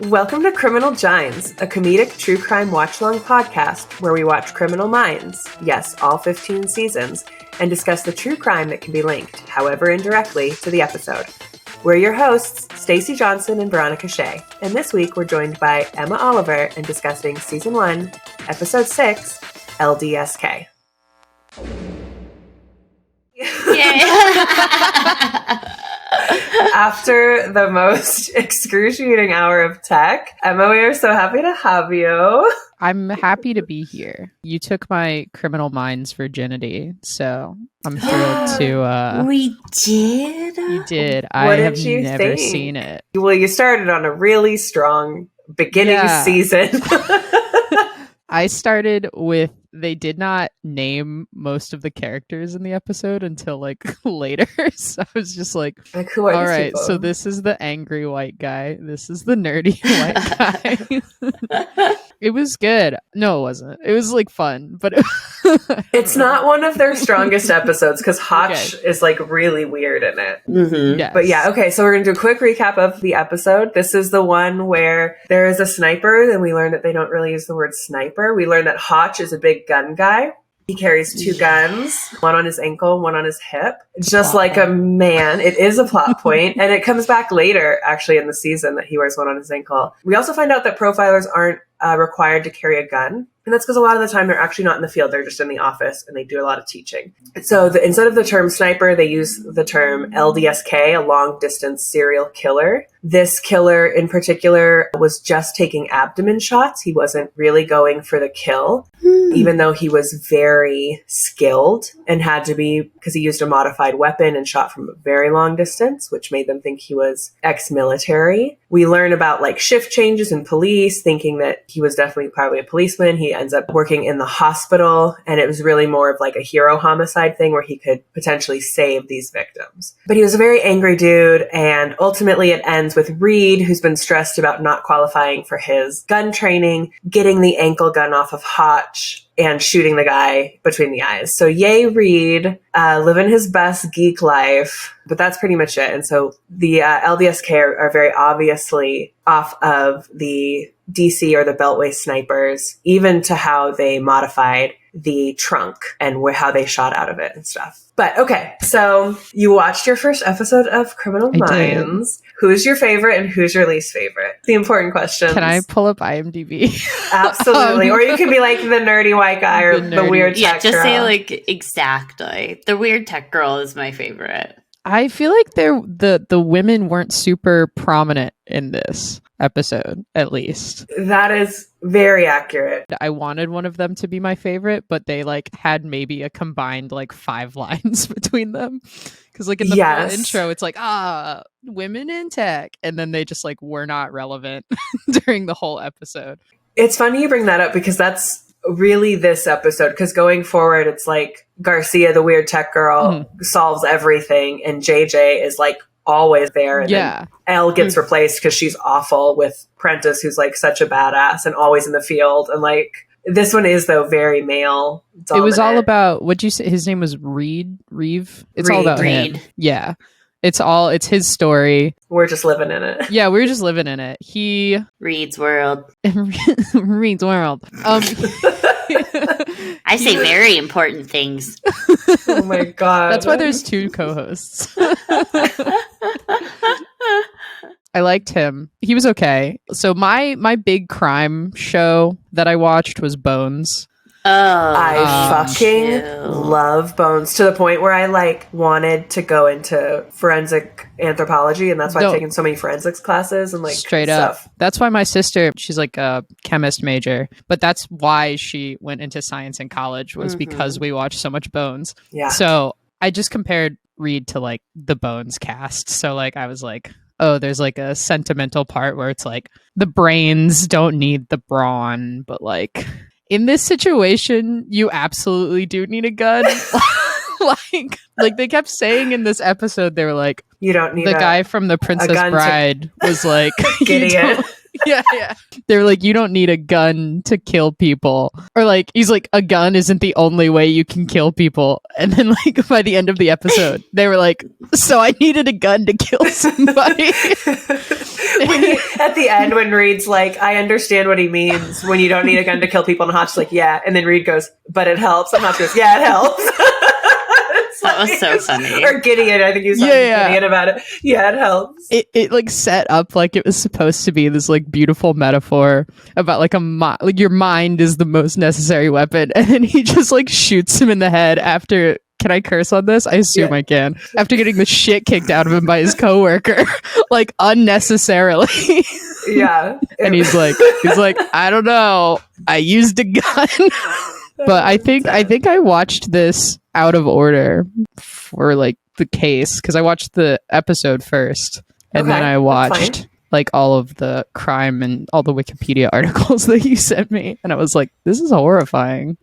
Welcome to Criminal Gines, a comedic true crime watch-along podcast where we watch Criminal Minds, yes, all 15 seasons, and discuss the true crime that can be linked, however indirectly, to the episode. We're your hosts, Stacey Johnson and Veronica Shea, and this week we're joined by Emma Oliver and discussing Season 1, Episode 6, LDSK. After the most excruciating hour of tech, Emma, we are so happy to have you. I'm happy to be here. You took my Criminal Minds virginity, so I'm thrilled to... We did? You did. I have never seen it. Well, you started on a really strong beginning season. I started with, they did not name most of the characters in the episode until like later. So I was just like who are all these right, people? so this is the angry white guy. This is the nerdy white guy. It was good. No, it wasn't. It was like fun, but it's not one of their strongest episodes because Hotch is like really weird in it. Mm-hmm. Yes. But yeah, okay, so we're going to do a quick recap of the episode. This is the one where there is a sniper, and we learn that they don't really use the word sniper. We learn that Hotch is a big gun guy. He carries two guns, one on his ankle, one on his hip. Just like a man. It is a plot point, and it comes back later, actually, in the season that he wears one on his ankle. We also find out that profilers aren't required to carry a gun. And that's because a lot of the time they're actually not in the field. They're just in the office and they do a lot of teaching. So instead of the term sniper, they use the term LDSK, a long distance serial killer. This killer in particular was just taking abdomen shots. He wasn't really going for the kill, even though he was very skilled and had to be because he used a modified weapon and shot from a very long distance, which made them think he was ex-military. We learn about like shift changes in police, thinking that he was definitely probably a policeman. He ends up working in the hospital, and it was really more of like a hero homicide thing where he could potentially save these victims. But he was a very angry dude, and ultimately it ends with Reed, who's been stressed about not qualifying for his gun training, getting the ankle gun off of Hotch and shooting the guy between the eyes. So yay, Reed, living his best geek life. But that's pretty much it. And so the LDSK are very obviously off of the DC or the Beltway snipers, even to how they modified the trunk and how they shot out of it and stuff. But okay, so you watched your first episode of Criminal Minds. Who's your favorite and who's your least favorite? The important question. Can I pull up IMDb? Absolutely. Or you can be like the nerdy white guy or the weird tech girl. Just say like exactly. The weird tech girl is my favorite. I feel like the women weren't super prominent in this episode, at least. That is very accurate. I wanted one of them to be my favorite, but they like had maybe a combined like 5 lines between them. Because like in the full intro, it's like, women in tech. And then they just like were not relevant during the whole episode. It's funny you bring that up because that's really this episode, because going forward it's like Garcia, the weird tech girl, solves everything, and JJ is like always there, and then Elle gets replaced because she's awful with Prentice, who's like such a badass and always in the field. And like this one is though very male dominant. It was all about, what'd you say his name was? Reeve. It's all about him. Yeah, it's his story. We're just living in it. Yeah, we're just living in it. Reed's world. Reed's world. I say very important things. Oh my god. That's why there's 2 co-hosts. I liked him. He was okay. So my big crime show that I watched was Bones. I fucking love Bones, to the point where I like wanted to go into forensic anthropology, and that's why I've taken so many forensics classes and like straight stuff. Up. That's why my sister, she's like a chemist major, but that's why she went into science in college, was because we watched so much Bones. Yeah. So I just compared Reed to like the Bones cast. So like I was like, oh, there's like a sentimental part where it's like the brains don't need the brawn, but like in this situation, you absolutely do need a gun. like they kept saying in this episode, they were like, you don't need the guy from The Princess Bride was like, Gideon. Yeah. They're like, you don't need a gun to kill people. Or like, he's like, a gun isn't the only way you can kill people. And then like by the end of the episode, they were like, so I needed a gun to kill somebody. At the end, when Reed's like, I understand what he means when you don't need a gun to kill people, and Hotch's like, yeah. And then Reed goes, but it helps. And Hotch goes, yeah, it helps. That was so funny. Or Gideon, I think he was talking to Gideon about it. Yeah, it helps. It like set up like it was supposed to be this like beautiful metaphor about like like your mind is the most necessary weapon, and then he just like shoots him in the head after. Can I curse on this? I assume I can. After getting the shit kicked out of him by his coworker, like unnecessarily. Yeah. And he's like, I don't know. I used a gun. But I think I watched this out of order for like the case, because I watched the episode first, and then I watched like all of the crime and all the Wikipedia articles that you sent me, and I was like, this is horrifying.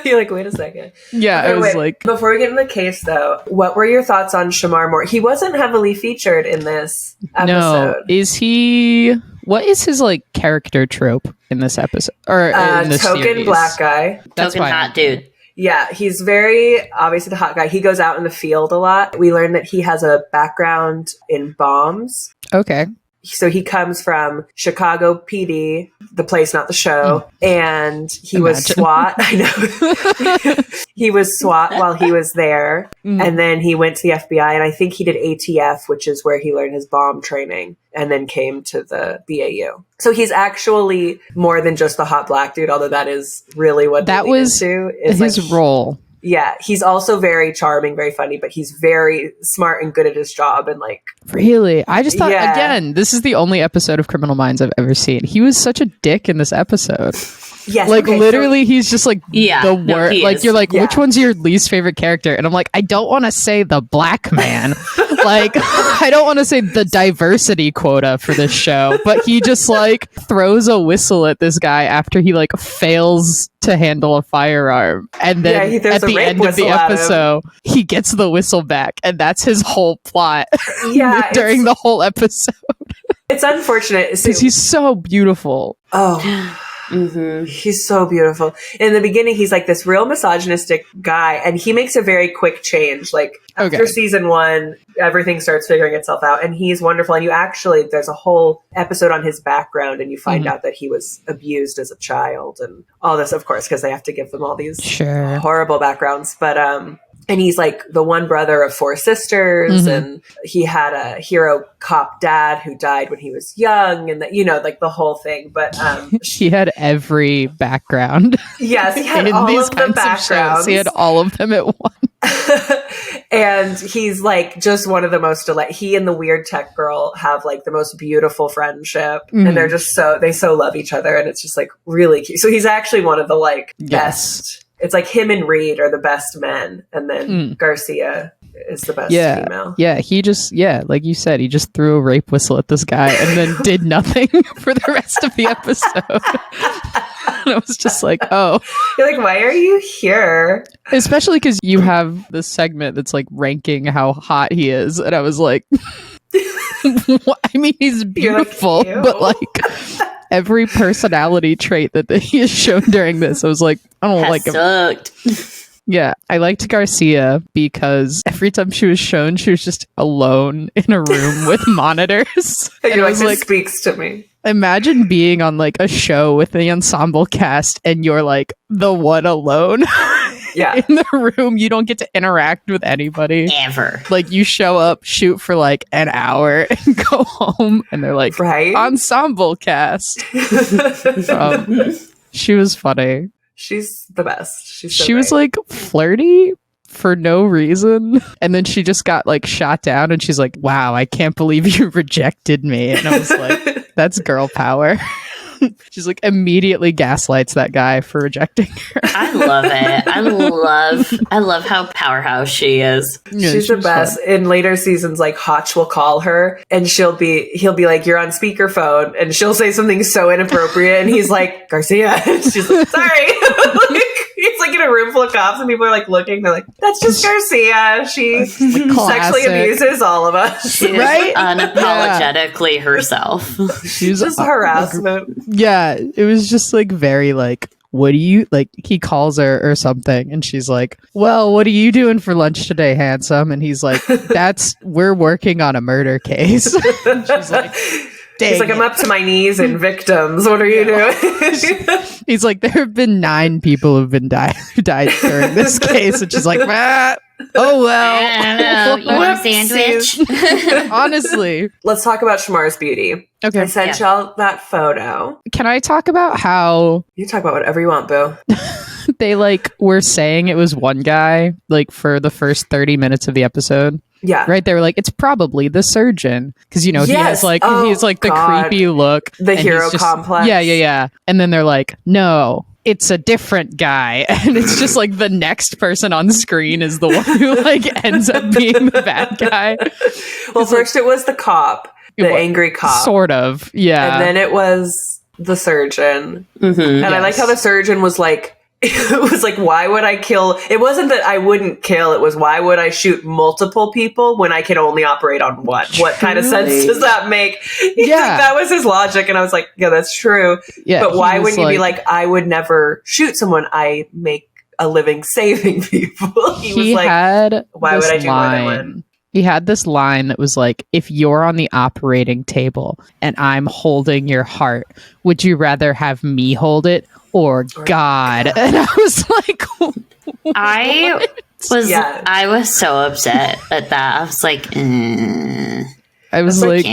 You're like, wait a second. Yeah, okay, I was like, before we get into the case though, what were your thoughts on Shemar Moore? He wasn't heavily featured in this episode. No, is he? What is his like character trope in this episode or in this token series? Black guy? That's token hot dude. Yeah, he's very obviously the hot guy. He goes out in the field a lot. We learned that he has a background in bombs. Okay. So he comes from Chicago PD, the place, not the show. And he was SWAT. I know. He was SWAT while he was there. And then he went to the FBI. And I think he did ATF, which is where he learned his bomb training, and then came to the BAU. So he's actually more than just the hot black dude, although that is really what that was into, his like, role. Yeah, he's also very charming, very funny, but he's very smart and good at his job. And like, really, I just thought, again, this is the only episode of Criminal Minds I've ever seen. He was such a dick in this episode. Yes, like literally, he's just like the worst. No, like you're like, which one's your least favorite character? And I'm like, I don't want to say the black man. Like, I don't want to say the diversity quota for this show, but he just like throws a whistle at this guy after he like fails to handle a firearm, and then at the end of the episode, he gets the whistle back, and that's his whole plot. Yeah, during the whole episode, it's unfortunate because he's so beautiful. Oh. Mm-hmm. He's so beautiful. In the beginning, he's like this real misogynistic guy, and he makes a very quick change. Like after season 1, everything starts figuring itself out, and he's wonderful. And there's a whole episode on his background, and you find out that he was abused as a child, and all this, of course, because they have to give them all these horrible backgrounds. But and he's like the one brother of 4 sisters, and he had a hero cop dad who died when he was young, and like the whole thing. But he had every background. Yes, he had all of the backgrounds. He had all of them at once. And he's like just one of the most he and the weird tech girl have like the most beautiful friendship, and they're just they so love each other, and it's just like really cute. So he's actually one of the like best. It's like him and Reed are the best men, and then Garcia is the best female. Yeah, he just, like you said, he just threw a rape whistle at this guy and then did nothing for the rest of the episode. And I was just like, oh. You're like, why are you here? Especially because you have this segment that's like ranking how hot he is. And I was like, I mean, he's beautiful, like, but like every personality trait that he has shown during this, I was like, I don't like him. Sucked. Yeah, I liked Garcia because every time she was shown, she was just alone in a room with monitors. And I was like, speaks to me. Imagine being on like a show with the ensemble cast and you're like the one alone. Yeah. In the room, you don't get to interact with anybody. Ever. Like you show up, shoot for like an hour and go home and they're like, ensemble cast. She was funny. She's the best. She was like flirty for no reason. And then she just got like shot down and she's like, wow, I can't believe you rejected me. And I was like, that's girl power. She's like immediately gaslights that guy for rejecting her. I love it. I love how powerhouse she is. Yeah, she's the best. Fun. In later seasons, like Hotch will call her and he'll be like, you're on speakerphone, and she'll say something so inappropriate and he's like, Garcia. And she's like, sorry. He's like, in a room full of cops and people are like looking. They're like, "That's just Garcia. She sexually abuses all of us." She's right? Unapologetically herself. She's just harassment. Yeah, it was just like very like, what do you like? He calls her or something, and she's like, "Well, what are you doing for lunch today, handsome?" And he's like, we're working on a murder case." She's like, he's like, "I'm up to my knees in victims. What are you doing?" He's like, "There have been 9 people who've been died during this case," and she's like, "Oh well." I don't know. You want a sandwich? Honestly, let's talk about Shemar's beauty. Okay, I sent y'all that photo. Can I talk about how you talk about whatever you want, boo? They like were saying it was one guy like for the first 30 minutes of the episode? Yeah. Right? They were like, it's probably the surgeon. Because, you know, he has like, he's like the creepy look. The hero complex. Yeah. And then they're like, no, it's a different guy. And it's just like the next person on screen is the one who like ends up being the bad guy. Well, first it was the cop, the angry cop. Sort of, yeah. And then it was the surgeon. And I like how the surgeon was like, it was like, why would I kill? It wasn't that I wouldn't kill. It was, why would I shoot multiple people when I can only operate on one? What kind of sense does that make? Yeah. That was his logic. And I was like, yeah, that's true. Yeah, but why wouldn't you be like, I would never shoot someone. I make a living saving people. He was like, why would I do more than one? He had this line that was like, if you're on the operating table and I'm holding your heart, would you rather have me hold it or God? And I was like, I was so upset at that. I was like, I was like,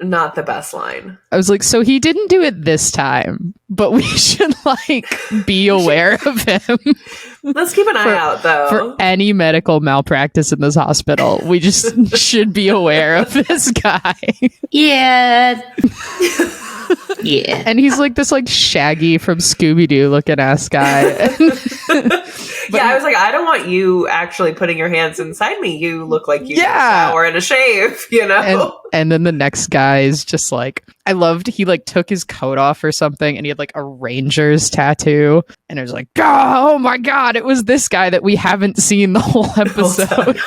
not the best line. I was like, so he didn't do it this time, but we should like be aware of him. Let's keep an eye out though. For any medical malpractice in this hospital, we just should be aware of this guy. Yeah. Yeah. And he's like this like Shaggy from Scooby-Doo looking ass guy. I was like, I don't want you actually putting your hands inside me. You look like you need a shower and a shave, you know? And then the next guy is just like, I loved, he like took his coat off or something and he had like a Rangers tattoo. And it was like, oh my God, it was this guy that we haven't seen the whole episode.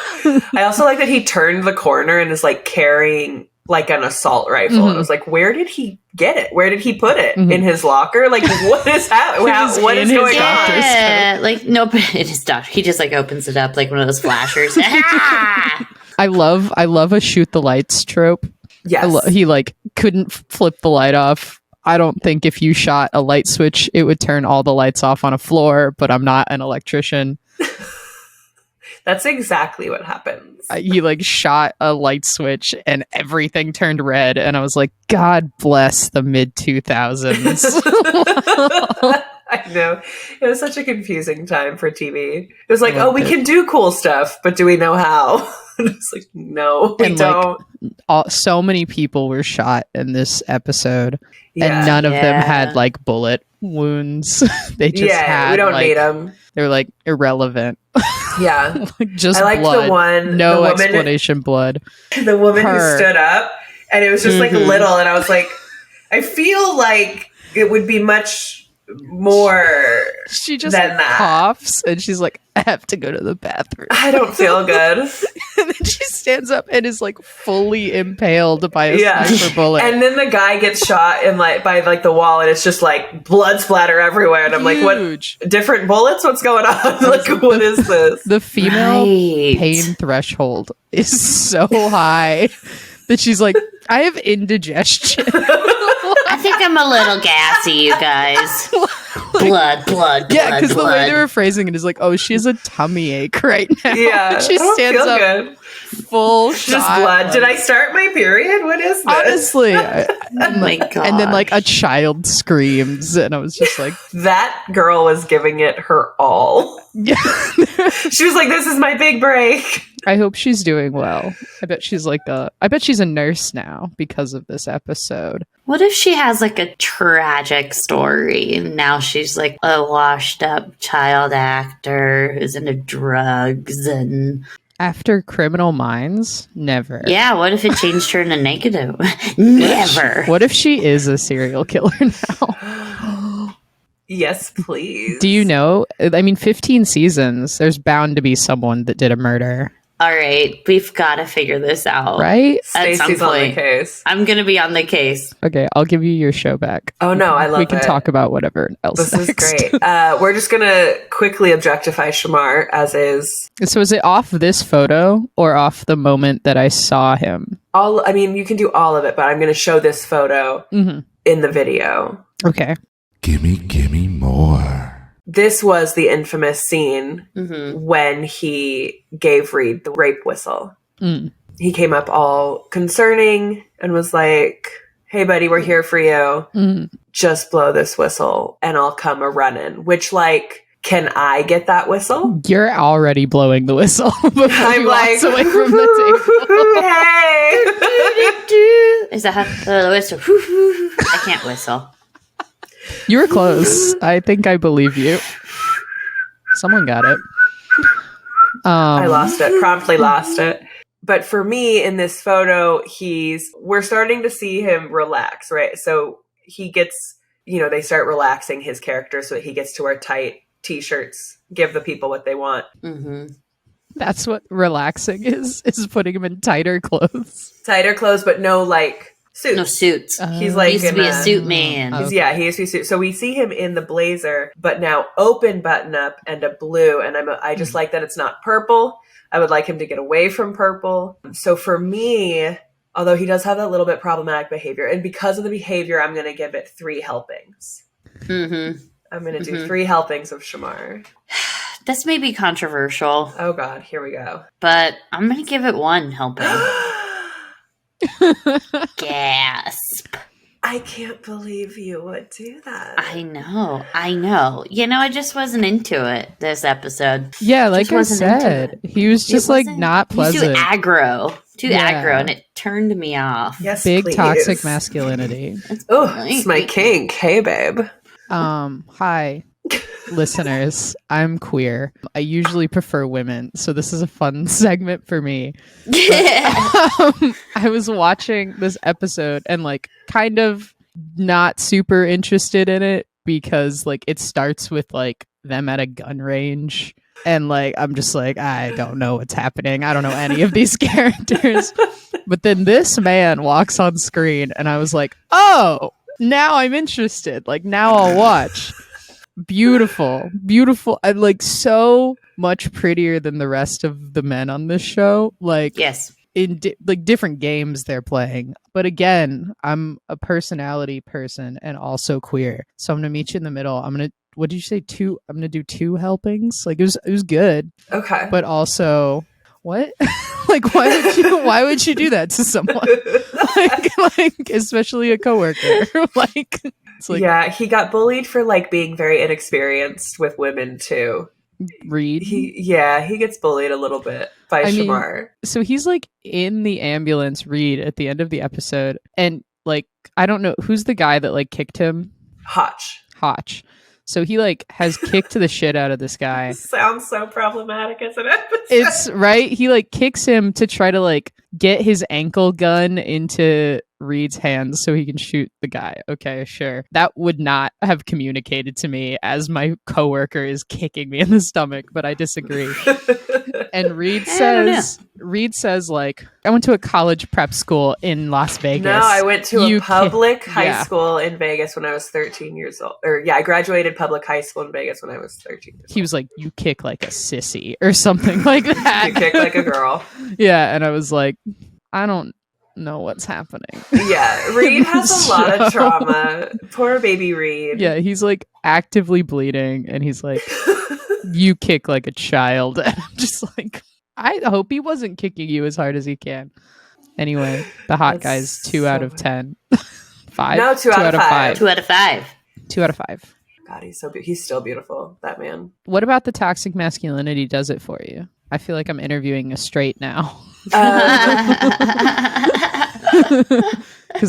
I also like that he turned the corner and is like carrying like an assault rifle. And I was like, where did he get it? Where did he put it? In his locker? Like, what is happening? What is going on? Yeah, like, no, but it is doctor. He just like opens it up like one of those flashers. I love a shoot the lights trope. Yes. He like couldn't flip the light off. I don't think if you shot a light switch, it would turn all the lights off on a floor, but I'm not an electrician. That's exactly what happens. He like shot a light switch and everything turned red. And I was like, God bless the mid 2000s. I know. It was such a confusing time for TV. It was like, we can do cool stuff, but do we know how? And it's like, no, we don't. Like, so many people were shot in this episode, and none of them had like bullet wounds. They just had, we don't like, need them. They're like irrelevant. Yeah. Just I liked blood. the one. No explanation, blood. The woman who stood up, and it was just like little, and I was like, I feel like it would be much more she just than that. Coughs and she's like, I have to go to the bathroom. I don't feel good. And then she stands up and is like fully impaled by a sniper bullet. And then the guy gets shot in like by like the wall, and it's just like blood splatter everywhere. And I'm like, what? Different bullets? What's going on? Like, what is this? The female pain threshold is so high that she's like, I have indigestion. I think I'm a little gassy, you guys. Blood. Yeah, because the way they were phrasing it is like, oh, she has a tummy ache right now. Yeah, she stands up, good. Full just shot, blood. Like, did I start my period? What is this? Honestly, oh my God. And then like a child screams, and I was just like, that girl was giving it her all. Yeah, she was like, "This is my big break." I hope she's doing well. I bet she's a nurse now because of this episode. What if she has like a tragic story and now she's like a washed up child actor who's into drugs and after Criminal Minds? Never. Yeah, what if it changed her in a negative? Never. What if she is a serial killer now? Yes, please. Do you know? I mean, 15 seasons. There's bound to be someone that did a murder. All right, we've got to figure this out. Right? At some Stacey's on the point. case. I'm going to be on the case. Okay, I'll give you your show back. Oh, no, I love it. We can talk about whatever else This next. is great. We're just going to quickly objectify Shemar as is. So is it off this photo or off the moment that I saw him? I mean, you can do all of it, but I'm going to show this photo in the video. Okay. Gimme more. This was the infamous scene when he gave Reed the rape whistle. He came up all concerning and was like, hey, buddy, we're here for you. Just blow this whistle and I'll come a-running. Which, like, can I get that whistle? You're already blowing the whistle before I'm he like, walks away from the hey! Is that how the whistle? I can't whistle. table. You were close. I think I believe you. Someone got it. I lost it, promptly lost it. But for me, in this photo, we're starting to see him relax, right? So he gets, they start relaxing his character so that he gets to wear tight t-shirts, give the people what they want. That's what relaxing is putting him in tighter clothes. Tighter clothes, but no, like, suits. No suits. He's like, He used to be a suit man. Yeah, he used to be suit. So we see him in the blazer, but now open button up and a blue. And I just like that it's not purple. I would like him to get away from purple. So for me, although he does have that little bit problematic behavior, and because of the behavior, I'm going to give it 3 helpings. I'm going to do 3 helpings of Shemar. This may be controversial. Oh, God. Here we go. But I'm going to give it 1 helping. Gasp. I can't believe you would do that. I know. I just wasn't into it this episode. Yeah, like Just I wasn't into said, he was just like not He was pleasant. too aggro. Yeah. Aggro, and it turned me off. Yes, Big please. toxic masculinity. Oh, it's my kink. Hey, babe. Hi, listeners. I'm queer. I usually prefer women, so this is a fun segment for me. I was watching this episode and like kind of not super interested in it because like it starts with like them at a gun range and like I'm just like I don't know what's happening. I don't know any of these characters. But then this man walks on screen and I was like, "Oh, now I'm interested. Like now I'll watch." Beautiful. And like so much prettier than the rest of the men on this show. Like Yes. in like different games they're playing. But again, I'm a personality person and also queer. So I'm gonna meet you in the middle. What did you say? 2? I'm gonna do 2 helpings. Like it was good. Okay. But also what? Like why would you do that to someone? like especially a coworker. Like it's like yeah, he got bullied for like being very inexperienced with women too. Reed. He gets bullied a little bit by Shemar. So he's like in the ambulance, Reed, at the end of the episode, and like I don't know who's the guy that like kicked him. Hotch. So he like has kicked the shit out of this guy. Sounds so problematic as an episode. It's right. He like kicks him to try to like get his ankle gun into Reed's hands so he can shoot the guy. Okay, sure. That would not have communicated to me as my coworker is kicking me in the stomach, but I disagree. And Reed says like, I went to a college prep school in Las Vegas. No, I went to a public high school in Vegas when I was 13 years old. I graduated public high school in Vegas when I was 13 years old. He was like, you kick like a sissy or something like that. You kick like a girl. Yeah, and I was like, I don't know what's happening. Yeah, Reed has a lot of trauma. Poor baby Reed. Yeah, he's like actively bleeding and he's like, you kick like a child. And I'm just like, I hope he wasn't kicking you as hard as he can. Anyway, the hot guy's 2 out of 10. 5? No, 2 out of 5. 2 out of 5. 2 out of 5. God, he's still beautiful, that man. What about the toxic masculinity does it for you? I feel like I'm interviewing a straight now. Because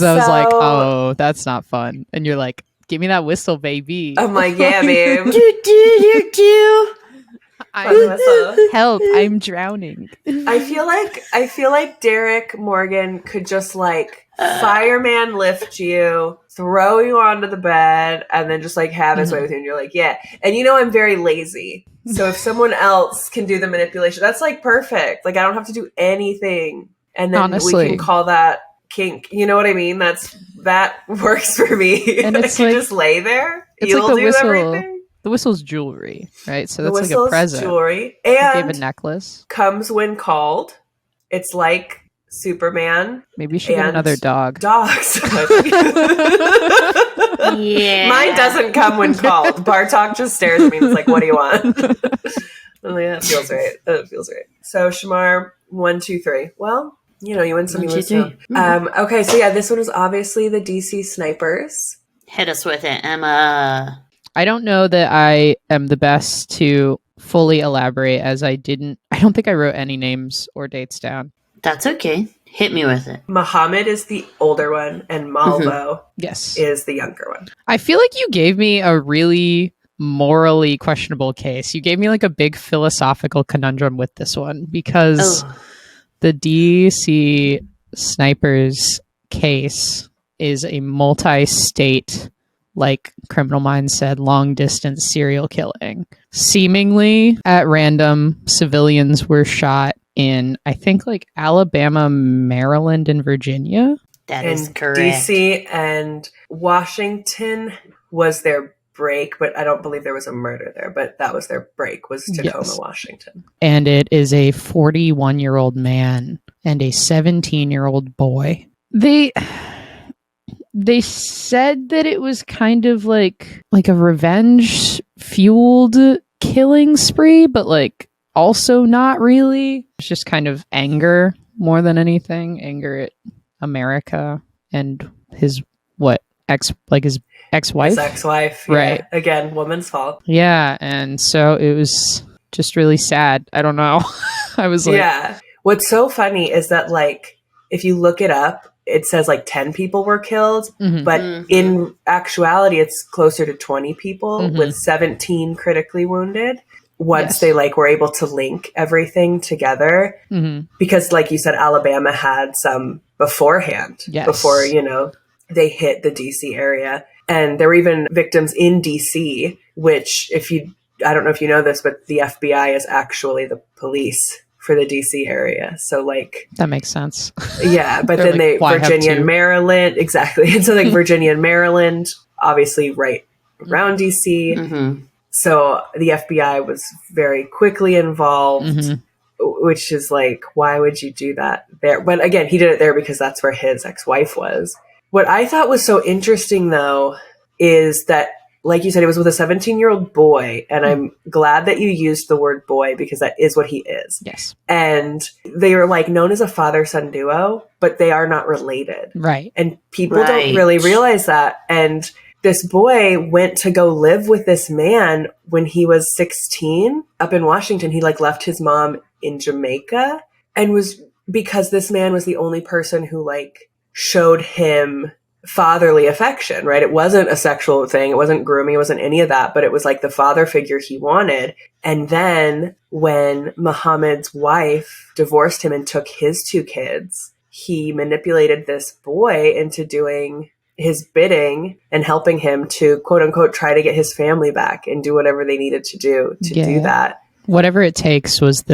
I was like, oh, that's not fun. And you're like, give me that whistle, baby. I'm like, yeah, babe. do. Help, I'm drowning. I feel like Derek Morgan could just like fireman lift you, throw you onto the bed, and then just like have his way with you. And you're like, yeah. And I'm very lazy. So if someone else can do the manipulation, that's like perfect. Like I don't have to do anything. And then we can call that kink. You know what I mean? That works for me. And it's like, just lay there. It's You'll like the do whistle. Everything. The whistle's jewelry, right? So that's like a present. Jewelry. And gave a necklace. Comes when called. It's like Superman. Maybe we should get another dog. Dogs. Yeah. Mine doesn't come when called. Bartok just stares at me and is like, what do you want? I'm like, that feels right. That feels right. So Shemar, 1, 2, 3. Well, you win some, you lose some. Okay, so yeah, this one is obviously the DC snipers. Hit us with it, Emma. I don't know that I am the best to fully elaborate, as I don't think I wrote any names or dates down. That's okay. Hit me with it. Muhammad is the older one, and Malvo is the younger one. I feel like you gave me a really morally questionable case. You gave me like a big philosophical conundrum with this one, because the DC snipers case is a multi-state, like Criminal Minds said, long-distance serial killing. Seemingly at random, civilians were shot in, I think, like Alabama, Maryland, and Virginia. That is correct. DC and Washington was their break, but I don't believe there was a murder there. But that was their break, was Tacoma, Washington. And it is a 41-year-old man and a 17-year-old boy. They said that it was kind of like a revenge-fueled killing spree, but like also not really. It's just kind of anger more than anything. Anger at America and his ex-wife? His ex-wife, yeah. Right. Again, woman's fault. Yeah, and so it was just really sad. I don't know. I was like... Yeah. What's so funny is that, like, if you look it up, it says like 10 people were killed, but in actuality, it's closer to 20 people with 17 critically wounded. Once they were able to link everything together, because like you said, Alabama had some beforehand, before, they hit the DC area. And there were even victims in DC, which I don't know if you know this, but the FBI is actually the police for the DC area. So like... That makes sense. Yeah, but then Virginia and Maryland, exactly. And so like Virginia and Maryland, obviously right around DC. So the FBI was very quickly involved, which is like, why would you do that there? But again, he did it there because that's where his ex-wife was. What I thought was so interesting, though, is that, like you said, it was with a 17-year-old boy. And I'm glad that you used the word boy, because that is what he is. Yes. And they are like known as a father-son duo, but they are not related. Right. And people don't really realize that. And this boy went to go live with this man when he was 16 up in Washington. He like left his mom in Jamaica, and was because this man was the only person who like showed him fatherly affection, right? It wasn't a sexual thing. It wasn't grooming. It wasn't any of that, but it was like the father figure he wanted. And then when Muhammad's wife divorced him and took his 2 kids, he manipulated this boy into doing his bidding and helping him to, quote unquote, try to get his family back and do whatever they needed to do that. Whatever it takes was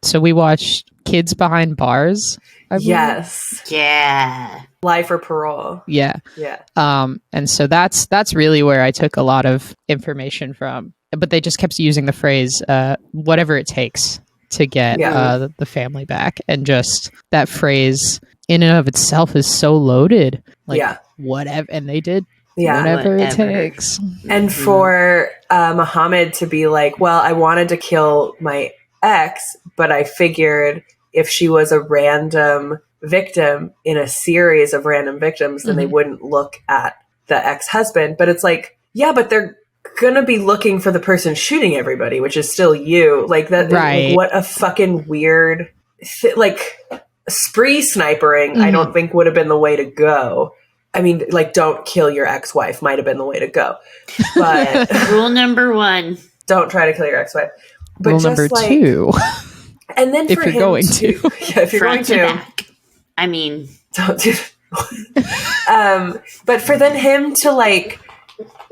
so we watched Kids Behind Bars. Yes. Yeah. Life or parole. Yeah. Yeah. And so that's really where I took a lot of information from. But they just kept using the phrase, whatever it takes to get the family back. And just that phrase in and of itself is so loaded. Like, whatever. And they did whatever it takes. And for Muhammad to be like, well, I wanted to kill my ex, but I figured if she was a random victim in a series of random victims, then they wouldn't look at the ex-husband. But it's like, yeah, but they're going to be looking for the person shooting everybody, which is still you. Like that. Right. Like, what a fucking weird, spree snipering, I don't think would have been the way to go. I mean, like, don't kill your ex-wife might have been the way to go. But rule number 1. Don't try to kill your ex-wife. But rule just number like, 2. and then If for you're him going to, yeah, if you're going Front to to, back. I mean, don't do. But for then him to like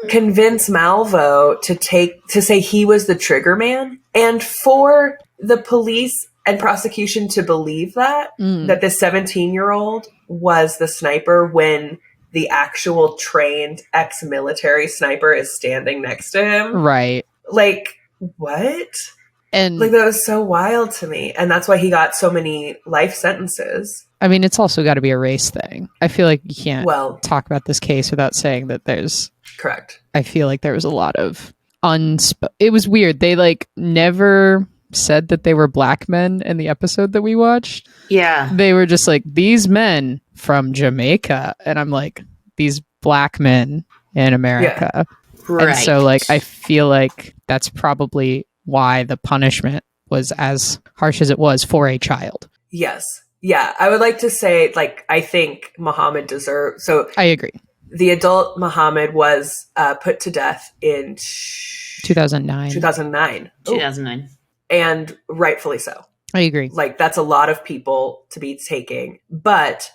convince Malvo to say he was the trigger man, and for the police and prosecution to believe that the 17-year-old was the sniper when the actual trained ex-military sniper is standing next to him. Right. Like, what? And like, that was so wild to me. And that's why he got so many life sentences. I mean, it's also got to be a race thing. I feel like you can't talk about this case without saying that there's... Correct. I feel like there was a lot of it was weird. They like never said that they were black men in the episode that we watched. Yeah. They were just like, these men from Jamaica. And I'm like, these black men in America. Yeah. Right. And so like, I feel like that's probably why the punishment was as harsh as it was for a child. Yes. Yeah. I would like to say, like, I think Muhammad deserved... So I agree. The adult Muhammad was put to death in 2009. 2009. And rightfully so. I agree. Like, that's a lot of people to be taking. But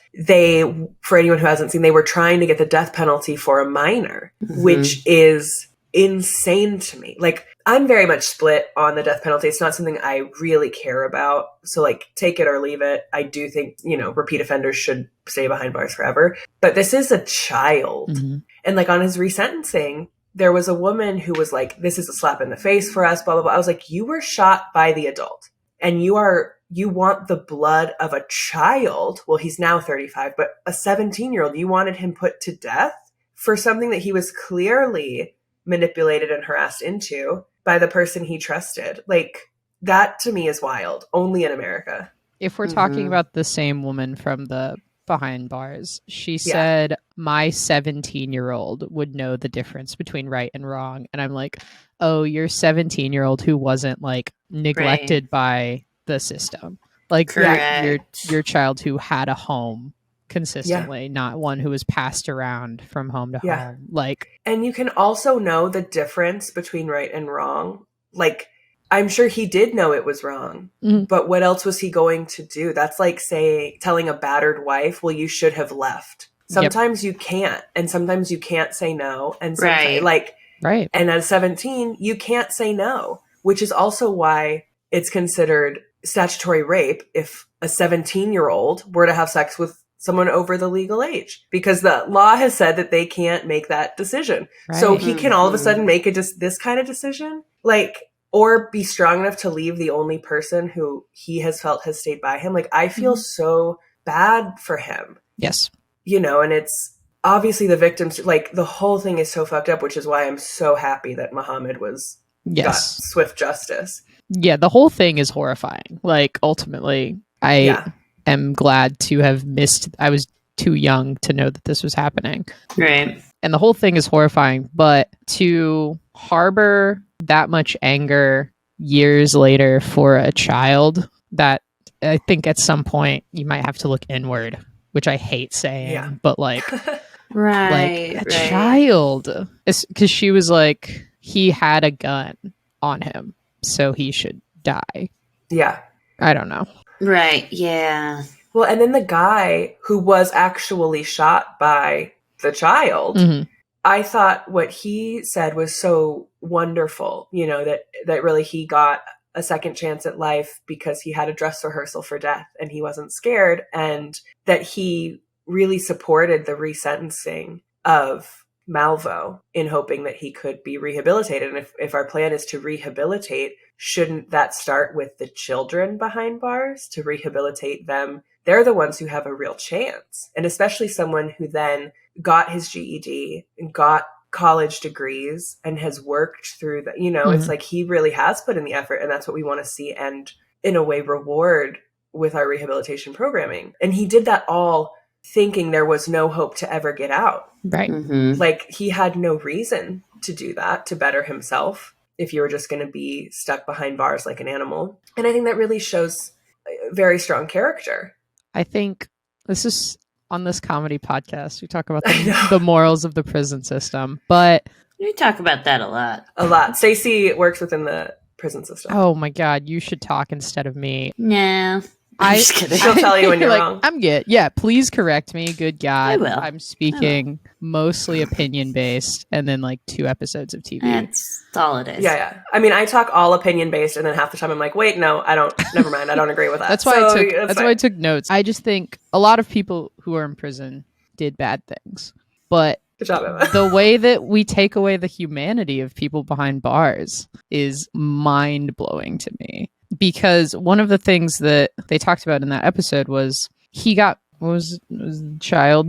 for anyone who hasn't seen, they were trying to get the death penalty for a minor, which is insane to me. Like, I'm very much split on the death penalty. It's not something I really care about. So, like, take it or leave it. I do think, repeat offenders should stay behind bars forever. But this is a child. Mm-hmm. And, like, on his resentencing, there was a woman who was like, this is a slap in the face for us, blah, blah, blah. I was like, you were shot by the adult. And you want the blood of a child. Well, he's now 35, but a 17-year-old, you wanted him put to death for something that he was clearly manipulated and harassed into by the person he trusted. Like, that to me is wild. Only in America. If we're talking about the same woman from the behind bars, she said, my 17-year-old would know the difference between right and wrong. And I'm like, oh, your 17-year-old who wasn't like neglected by the system. Like your child who had a home consistently, not one who was passed around from home to home. Like, and you can also know the difference between right and wrong. Like, I'm sure he did know it was wrong, but what else was he going to do? That's like telling a battered wife, well, you should have left. Sometimes you can't, and sometimes you can't say no. And sometimes, and at 17, you can't say no, which is also why it's considered statutory rape if a 17-year-old were to have sex with someone over the legal age, because the law has said that they can't make that decision. Right. So he can all of a sudden make this kind of decision, like, or be strong enough to leave the only person who he has felt has stayed by him. Like, I feel so bad for him. Yes. And it's obviously the victims, like, the whole thing is so fucked up, which is why I'm so happy that Muhammad got swift justice. Yeah, the whole thing is horrifying. Like, ultimately, I am glad to have I was too young to know that this was happening. Right. And the whole thing is horrifying, but to harbor that much anger years later for a child, that I think at some point you might have to look inward, which I hate saying, but like, child, because she was like, he had a gun on him, so he should die. Yeah. I don't know. Right. Yeah. Well, and then the guy who was actually shot by the child, I thought what he said was so wonderful, that really he got a second chance at life because he had a dress rehearsal for death and he wasn't scared, and that he really supported the resentencing of Malvo in hoping that he could be rehabilitated. And if our plan is to rehabilitate, shouldn't that start with the children behind bars to rehabilitate them? They're the ones who have a real chance. And especially someone who then got his GED and got college degrees and has worked through that, it's like he really has put in the effort, and that's what we want to see and in a way reward with our rehabilitation programming. And he did that all thinking there was no hope to ever get out. Right. Like, he had no reason to do that, to better himself, if you were just going to be stuck behind bars like an animal. And I think that really shows a very strong character. I think this is, on this comedy podcast, we talk about the morals of the prison system, but we talk about that a lot. Stacey works within the prison system. Oh my God, you should talk instead of me. No. I'm just kidding. She'll tell you when you're wrong. I'm good. Yeah, please correct me. Good God. I will. I'm speaking mostly opinion based and then like 2 episodes of TV. That's all it is. Yeah. I mean, I talk all opinion based, and then half the time I'm like, wait, no, I don't. Never mind. I don't agree with that. That's why I took notes. I just think a lot of people who are in prison did bad things, but Good job, Emma. the way that we take away the humanity of people behind bars is mind blowing to me. Because one of the things that they talked about in that episode was he got, what was the child?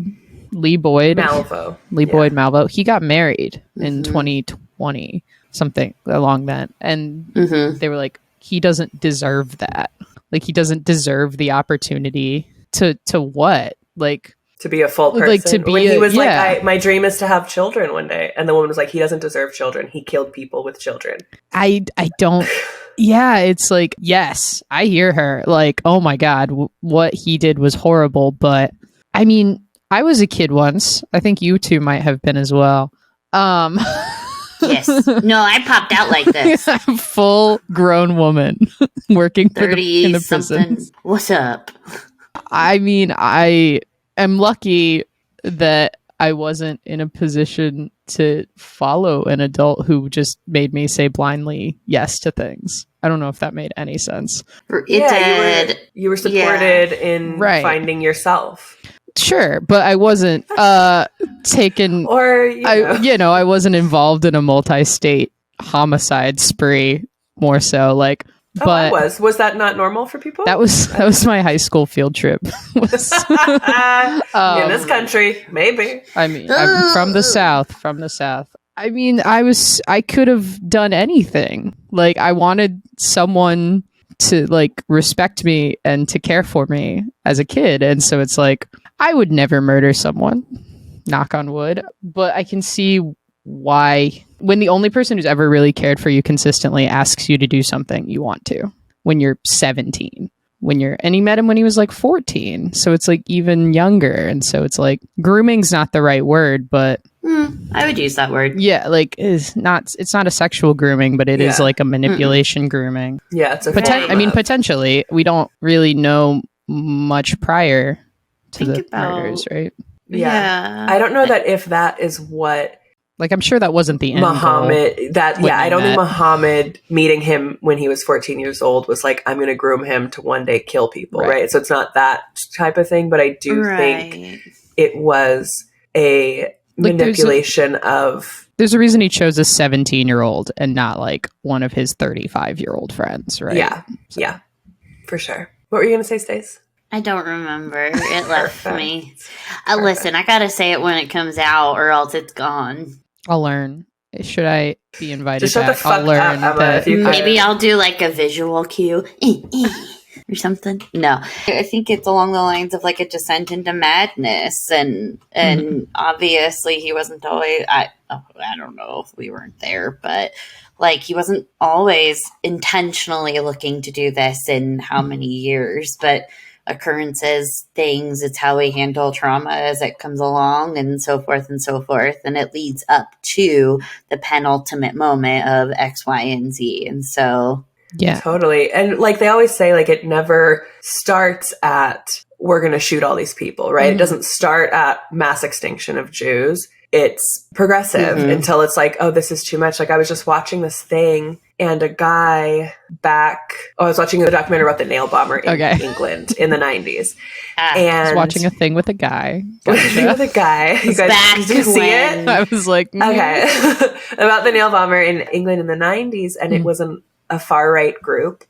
Lee Boyd. Malvo. Boyd Malvo. He got married in 2020, something along that. And they were like, he doesn't deserve that. Like, he doesn't deserve the opportunity to what? Like, to be a full person. Like, to be when he was yeah. like, my dream is to have children one day. And the woman was like, he doesn't deserve children. He killed people with children. I don't. Yeah, it's like, yes, I hear her. Like, oh my God, what he did was horrible. But I mean, I was a kid once. I think you two might have been as well. Yes. No, I popped out like this. Full grown woman working for in the prison. What's up? I mean, I am lucky that I wasn't in a position to follow an adult who just made me say blindly yes to things. I don't know if that made any sense. It did. You were supported in finding yourself. Sure, but I wasn't taken, or I wasn't involved in a multi-state homicide spree. More so, like. But was that not normal for people? That was my high school field trip. In this country, maybe. I mean, I'm from the South. I mean, I could have done anything. Like, I wanted someone to like respect me and to care for me as a kid, and so it's like I would never murder someone. Knock on wood. But I can see why, when the only person who's ever really cared for you consistently asks you to do something you want to when you're 17, and he met him when he was like 14, so it's like even younger, and so it's like grooming's not the right word, but I would use that word. Yeah, like it's not a sexual grooming, but it is like a manipulation grooming. Yeah, it's a potentially. We don't really know much prior to the murders, right? Yeah. I don't know that if that is what. Like, I'm sure that wasn't the end Muhammad, I don't think Muhammad meeting him when he was 14 years old was like, I'm going to groom him to one day kill people, right? So it's not that type of thing, but I do think it was a manipulation of... There's a reason he chose a 17-year-old and not like one of his 35-year-old friends, right? Yeah, yeah, for sure. What were you going to say, Stace? I don't remember. It left me. Listen, I got to say it when it comes out or else it's gone. I'll learn. Should I be invited Just shut back? the fuck I'll learn. up, Emma, Maybe I'll do like a visual cue or something. No, I think it's along the lines of like a descent into madness, and obviously he wasn't always. I don't know if we weren't there, but like he wasn't always intentionally looking to do this in how many years, but. Occurrences, things, it's how we handle trauma as it comes along, and so forth and so forth. And it leads up to the penultimate moment of X, Y, and Z. And so... Yeah. Totally. And like they always say, like it never starts at, we're going to shoot all these people, right? It doesn't start at mass extinction of Jews. It's progressive until it's like, oh, this is too much. Like I was just watching this thing and a guy I was watching a documentary about the nail bomber in England in the 90s. And I was watching a thing with a guy. With a guy. You guys did you see it? I was like, okay. About the nail bomber in England in the 90s. And it was a far right group.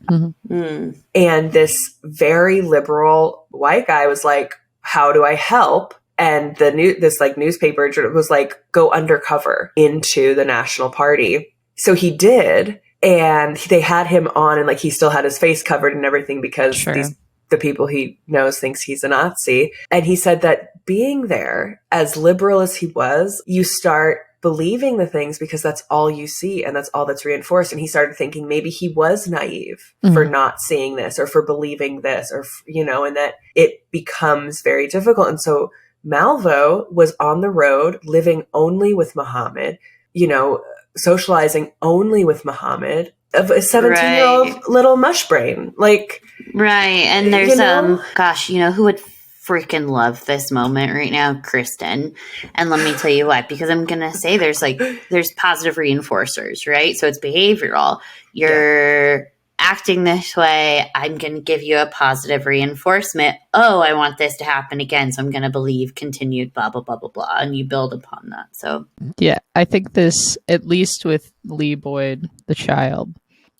And this very liberal white guy was like, how do I help? And this newspaper was like, go undercover into the National Party. So he did. And they had him on and like he still had his face covered and everything because the people he knows thinks he's a Nazi. And he said that being there, as liberal as he was, you start believing the things because that's all you see and that's all that's reinforced. And he started thinking maybe he was naive for not seeing this or for believing this or, and that it becomes very difficult. And so Malvo was on the road living only with Muhammad, socializing only with Muhammad, of a 17-year-old little mush brain. Like, right. And there's, you know? gosh, you know, who would freaking love this moment right now? Kristen. And let me tell you what, because I'm going to say there's positive reinforcers, right? So it's behavioral. You're acting this way. I'm going to give you a positive reinforcement. Oh, I want this to happen again. So I'm going to believe continued blah, blah, blah, blah, blah. And you build upon that. So, yeah, I think this, at least with Lee Boyd, the child,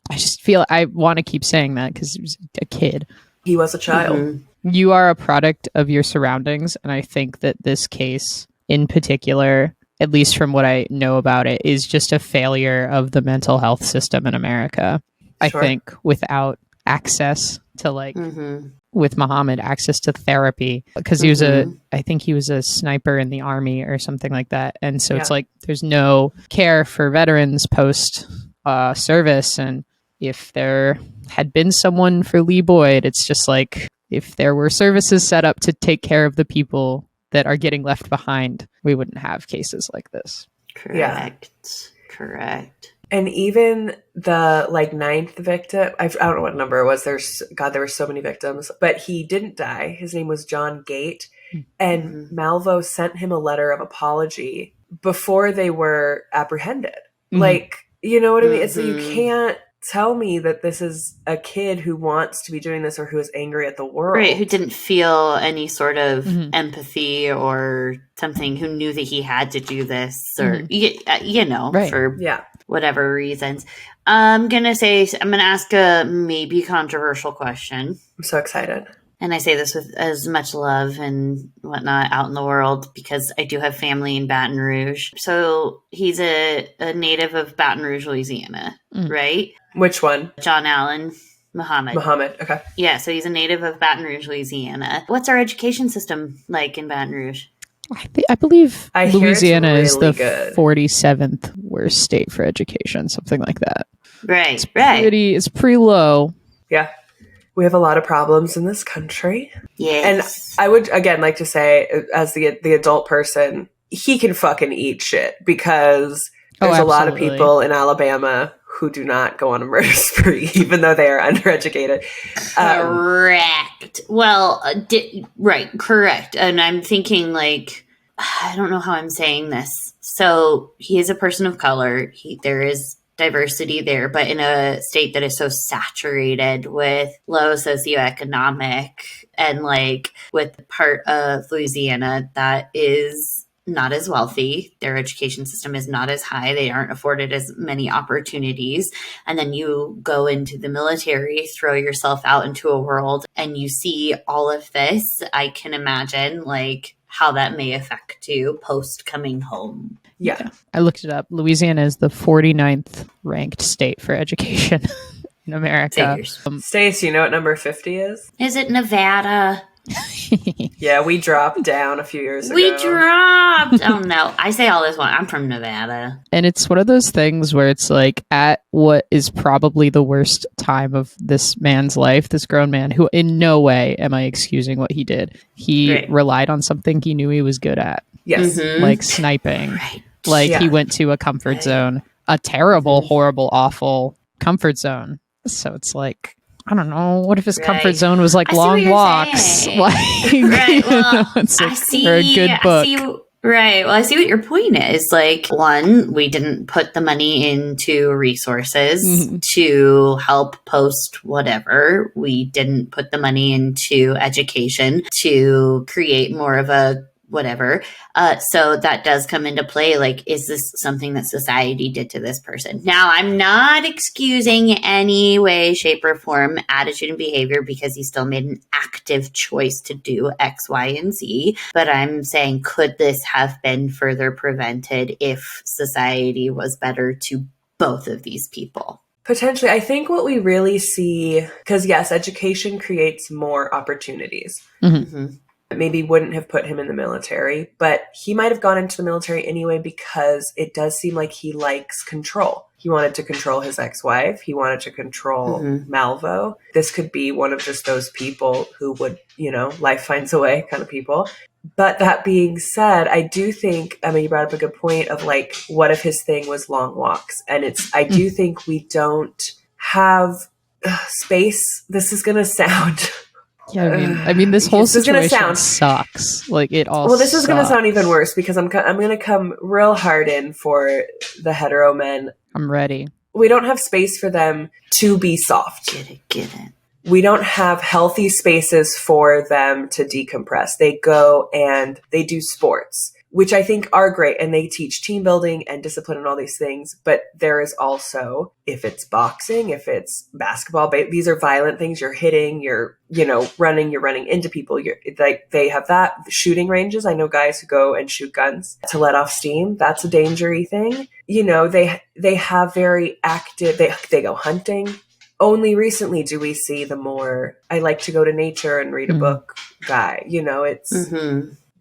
I just feel I want to keep saying that because he was a kid. He was a child. Mm-hmm. You are a product of your surroundings. And I think that this case in particular, at least from what I know about it, is just a failure of the mental health system in America. I think without access to with Muhammad, access to therapy, because he was I think he was a sniper in the army or something like that. And so it's like, there's no care for veterans post service. And if there had been someone for Lee Boyd, it's just like, if there were services set up to take care of the people that are getting left behind, we wouldn't have cases like this. Correct. And even the 9th victim, I don't know what number it was. There were so many victims, but he didn't die. His name was John Gate. And Malvo sent him a letter of apology before they were apprehended. You know what I mean? It's like, you can't tell me that this is a kid who wants to be doing this or who is angry at the world. Right, who didn't feel any sort of empathy or something, who knew that he had to do this or, for whatever reasons. I'm going to ask a maybe controversial question. I'm so excited. And I say this with as much love and whatnot out in the world because I do have family in Baton Rouge. So he's a native of Baton Rouge, Louisiana, right? Which one? John Allen Muhammad. Okay. Yeah, so he's a native of Baton Rouge, Louisiana. What's our education system like in Baton Rouge? I believe Louisiana really is the good. 47th worst state for education, something like that. Right, It's pretty low. Yeah. We have a lot of problems in this country. Yes. And I would, again, like to say, as the adult person, he can fucking eat shit because there's a lot of people in Alabama who do not go on a murder spree, even though they are undereducated. Correct. Well, correct. And I'm thinking I don't know how I'm saying this. So he is a person of color. There is diversity there, but in a state that is so saturated with low socioeconomic and with part of Louisiana that is not as wealthy, their education system is not as high, they aren't afforded as many opportunities, and then you go into the military, throw yourself out into a world and you see all of this, I can imagine how that may affect you post coming home. Yeah. I looked it up. Louisiana is the 49th ranked state for education in America. Stace, you know what number 50 is? Is it Nevada? Yeah, we dropped down a few years ago. We dropped! Oh no, I say all this one. I'm from Nevada. And it's one of those things where it's at what is probably the worst time of this man's life, this grown man, who in no way am I excusing what he did. He relied on something he knew he was good at. Yes. Like sniping. He went to a comfort zone, a terrible, horrible, awful comfort zone. So it's I don't know. What if his comfort zone was long walks? Well, I see, or a good book. Well, I see what your point is. One, we didn't put the money into resources to help post whatever. We didn't put the money into education to create more of a whatever. So that does come into play. Is this something that society did to this person? Now, I'm not excusing any way, shape, or form attitude and behavior because he still made an active choice to do X, Y, and Z. But I'm saying, could this have been further prevented if society was better to both of these people? Potentially. I think what we really see, because yes, education creates more opportunities. Maybe wouldn't have put him in the military, but he might have gone into the military anyway because it does seem like he likes control. He wanted to control his ex-wife. He wanted to control Malvo. This could be one of just those people who would, life finds a way kind of people. But that being said, I do think, you brought up a good point of what if his thing was long walks? And I do think we don't have space. This is going to sound... Yeah, I mean, this whole situation sucks. Like, it all Well, this is going to sucks. sound even worse because I'm going to come real hard in for the hetero men. I'm ready. We don't have space for them to be soft. Get it. We don't have healthy spaces for them to decompress. They go and they do sports, which I think are great, and they teach team building and discipline and all these things. But there is also, if it's boxing, if it's basketball, these are violent things. You're hitting, you're running into people. They have that. Shooting ranges. I know guys who go and shoot guns to let off steam. That's a dangerous thing. They have very active. They go hunting. Only recently do we see the more I like to go to nature and read a book guy. It's.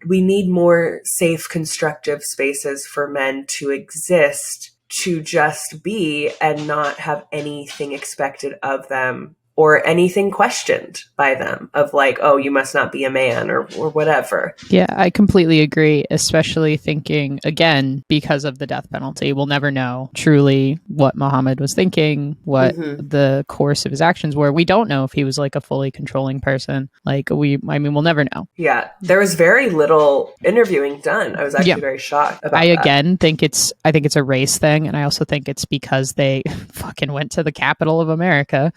We need more safe, constructive spaces for men to exist, to just be and not have anything expected of them or anything questioned by them of like, oh, you must not be a man or whatever. Yeah, I completely agree, especially thinking, again, because of the death penalty, we'll never know truly what Muhammad was thinking, what the course of his actions were. We don't know if he was like a fully controlling person. We'll never know. Yeah, there was very little interviewing done. I was actually very shocked about that. Again, I think it's a race thing, and I also think it's because they fucking went to the capital of America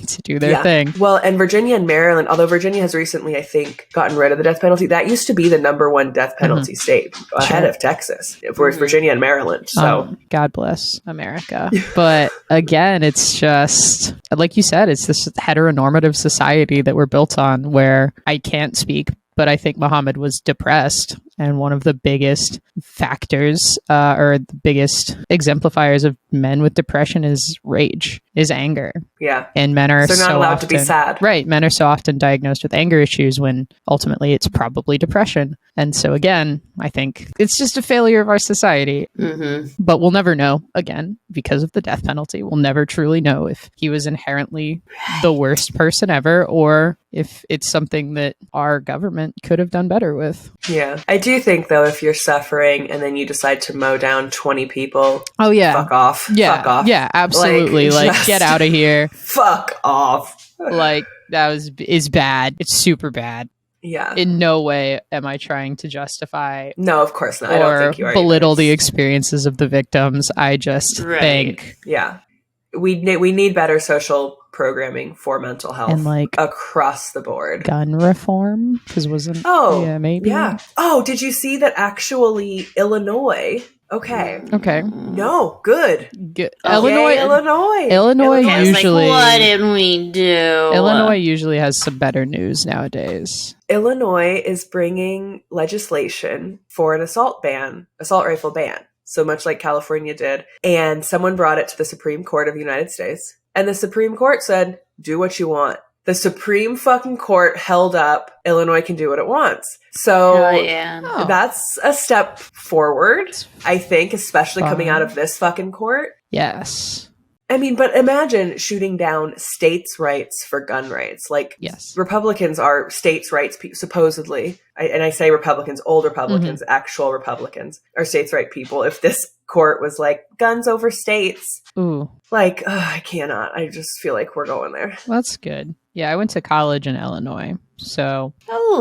to do their thing. Well, and Virginia and Maryland, although Virginia has recently, I think, gotten rid of the death penalty, that used to be the number one death penalty state ahead of Texas, whereas Virginia and Maryland. So God bless America. But again, it's just, like you said, it's this heteronormative society that we're built on where I can't speak, but I think Muhammad was depressed. And one of the biggest factors or the biggest exemplifiers of men with depression is rage, is anger. Yeah. And men are they're not allowed to be sad. Right. Men are so often diagnosed with anger issues when ultimately it's probably depression. And so again, I think it's just a failure of our society. But we'll never know, again, because of the death penalty. We'll never truly know if he was inherently the worst person ever or if it's something that our government could have done better with. Yeah. I do think, though, if you're suffering and then you decide to mow down 20 people, fuck off. Yeah. Fuck off. Yeah, absolutely. Like get out of here. Fuck off. Like, is bad. It's super bad. Yeah. In no way am I trying to justify. No, of course not. Or I don't think you are belittle the experiences of the victims. I just think. Yeah. We need better social programming for mental health and like across the board. Gun reform, because wasn't maybe. Yeah. Oh, did you see that actually Illinois? Okay. No, good. Illinois usually. What did we do? Illinois usually has some better news nowadays. Illinois is bringing legislation for an assault rifle ban. So much like California did. And someone brought it to the Supreme Court of the United States. And the Supreme Court said, do what you want. The Supreme fucking Court held up, Illinois can do what it wants. So that's a step forward, I think, especially coming out of this fucking court. Yes. I mean, but imagine shooting down states' rights for gun rights. Like, Republicans are states' rights, supposedly. I say Republicans, old Republicans, actual Republicans are states' right people. If this court was like, guns over states. Ooh. Like, I cannot. I just feel like we're going there. That's good. Yeah, I went to college in Illinois. So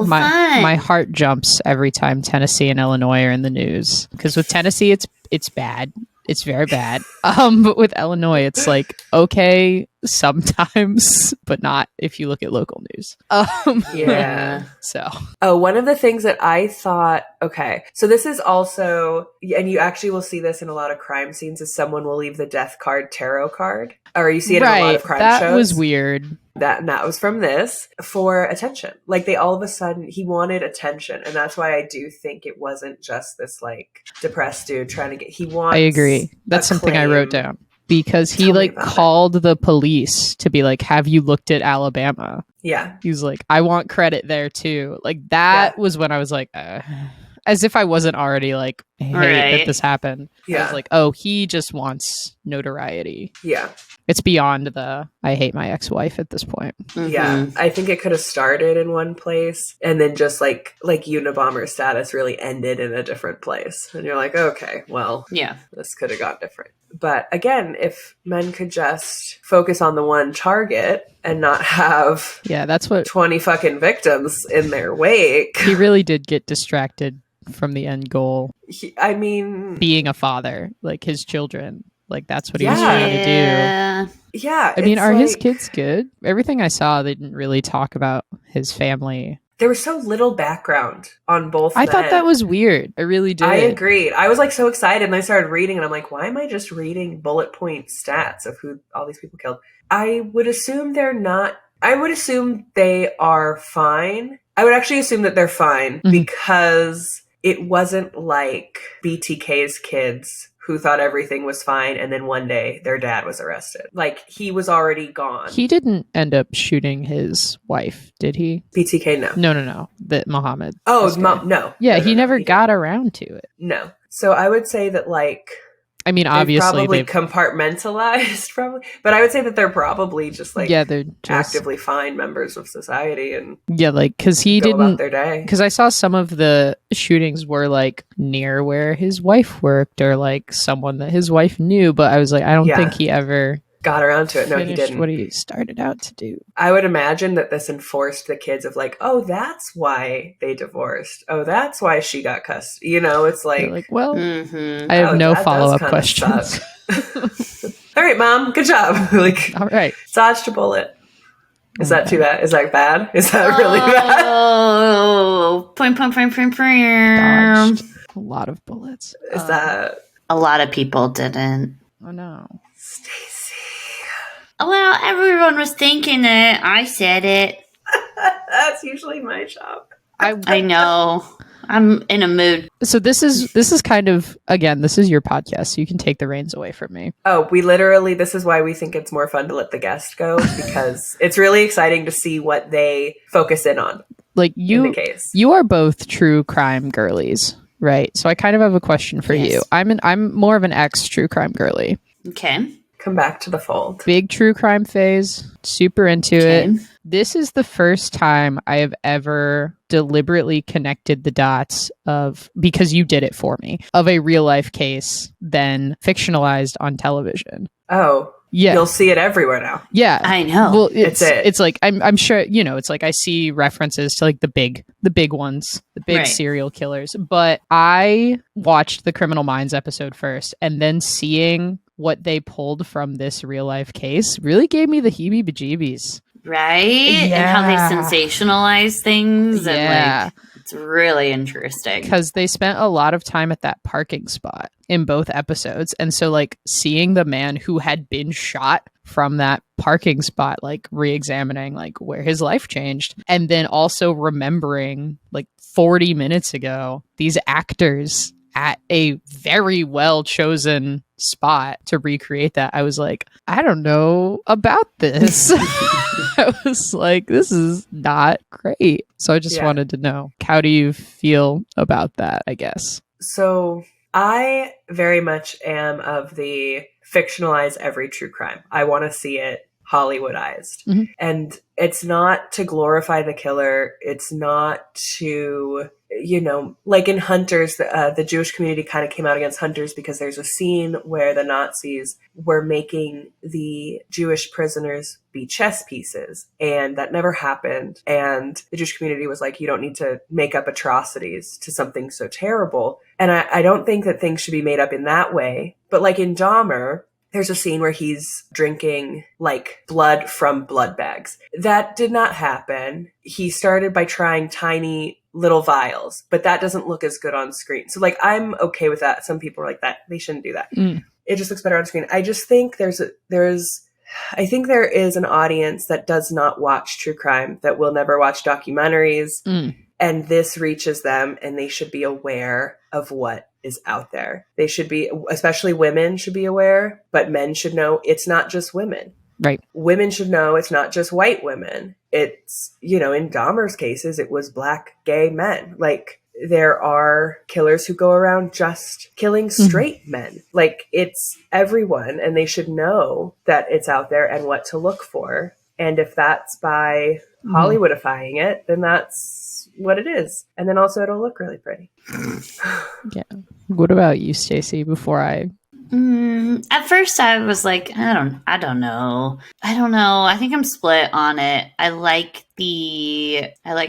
my heart jumps every time Tennessee and Illinois are in the news. Because with Tennessee, it's bad. It's very bad. But with Illinois, it's like, okay, sometimes, but not if you look at local news. So. Oh, one of the things that I thought, so this is also, and you actually will see this in a lot of crime scenes, is someone will leave the death card tarot card. Or you see it in a lot of crime shows. That was weird. That was from this for attention. Like they all of a sudden, he wanted attention. And that's why I do think it wasn't just this like depressed dude trying to get, he wants. I agree. That's something I wrote down because he called the police to be like, have you looked at Alabama? Yeah. He was like, I want credit there too. Like that was when I was like, as if I wasn't already like hate that this happened. I Yeah. was like, oh, he just wants notoriety. Yeah. It's beyond the I hate my ex-wife at this point. Yeah. I think it could have started in one place and then just like Unabomber status really ended in a different place. And you're like, okay, well, Yeah. this could have got different. But again, if men could just focus on the one target and not have that's what 20 fucking victims in their wake. He really did get distracted from the end goal. I mean, being a father, like his children. Like that's what he Yeah. was trying to do. yeah. I mean, it's are his like- kids good? Everything I saw, they didn't really talk about his family. There was so little background on both I men. thought that was weird. I really did. I agreed. I was like so excited and I started reading and I'm like, why am I just reading bullet point stats of who all these people killed? I would assume they're not. I would assume they are fine. I would actually assume that they're fine because it wasn't like BTK's kids who thought everything was fine and then one day their dad was arrested. Like he was already gone. He didn't end up shooting his wife, did he? BTK, no. No. That Muhammad. Oh, this guy. no. Yeah, No, he no, never he got around to it. No. So I would say that like I mean, they've obviously probably they've compartmentalized probably, but I would say that they're probably just like they're just actively fine members of society and like because he go about didn't. their day. Because I saw some of the shootings were like near where his wife worked or like someone that his wife knew, but I was like, I don't Yeah. think he ever Got around to it. No, he finished didn't. what he started out to do. I would imagine that this enforced the kids of like, oh, that's why they divorced. Oh, that's why she got custody. You know, it's They're like, like, well, Mm-hmm. I have oh, no that does follow-up kinda questions. suck. All right, Mom, good job. Like, All right. dodged a bullet. Is Oh, that too bad? Is that bad? Is that really bad? Oh, point. Dodged a lot of bullets. Is that A lot of people didn't. Oh no. Stacy? Well, everyone was thinking it. I said it. That's usually my job. I know. I'm in a mood. So this is kind of, again, this is your podcast, so you can take the reins away from me. Oh, we literally, this is why we think it's more fun to let the guest go because it's really exciting to see what they focus in on Like in the case. you are both true crime girlies, right? So I kind of have a question for Yes. you. I'm more of an ex true crime girly. Okay. Come back to the fold. Big true crime phase, super into Okay. it. This is the first time I have ever deliberately connected the dots of, because you did it for me, of a real life case then fictionalized on television. Oh, Yeah. you'll see it everywhere now. Yeah. I know. Well, It's it. it's like I'm sure, you know, it's like I see references to like the big ones, the big Right. serial killers, but I watched the Criminal Minds episode first and then seeing what they pulled from this real life case really gave me the heebie-jeebies. Right? And how they Yeah. sensationalize things. And Yeah. like, it's really interesting. Because they spent a lot of time at that parking spot in both episodes. And so, like, seeing the man who had been shot from that parking spot, like, re-examining, like, where his life changed. And then also remembering, like, 40 minutes ago, these actors at a very well-chosen spot to recreate that. I was like, I don't know about this. I was like, this is not great. So I just Yeah. wanted to know, how do you feel about that, I guess? So I very much am of the fictionalize every true crime. I want to see it Hollywoodized. Mhm. And it's not to glorify the killer. It's not to, you know, like in Hunters, the Jewish community kind of came out against Hunters because there's a scene where the Nazis were making the Jewish prisoners be chess pieces. And that never happened. And the Jewish community was like, you don't need to make up atrocities to something so terrible. And I don't think that things should be made up in that way. But like in Dahmer, there's a scene where he's drinking like blood from blood bags. That did not happen. He started by trying tiny little vials, but that doesn't look as good on screen. So like, I'm okay with that. Some people are like that. They shouldn't do that. It just looks better on screen. I just think there is an audience that does not watch true crime, that will never watch documentaries. And this reaches them and they should be aware of what is out there. They should be, especially women should be aware, but men should know it's not just women. Right. Women should know it's not just white women. It's, you know, in Dahmer's cases, it was Black gay men. Like, there are killers who go around just killing straight men. Like, it's everyone, and they should know that it's out there and what to look for. And if that's by Hollywoodifying it, then that's what it is. And then also it'll look really pretty. Yeah. What about you, Stacey, before I... At first I was like, I don't know. I think I'm split on it. I like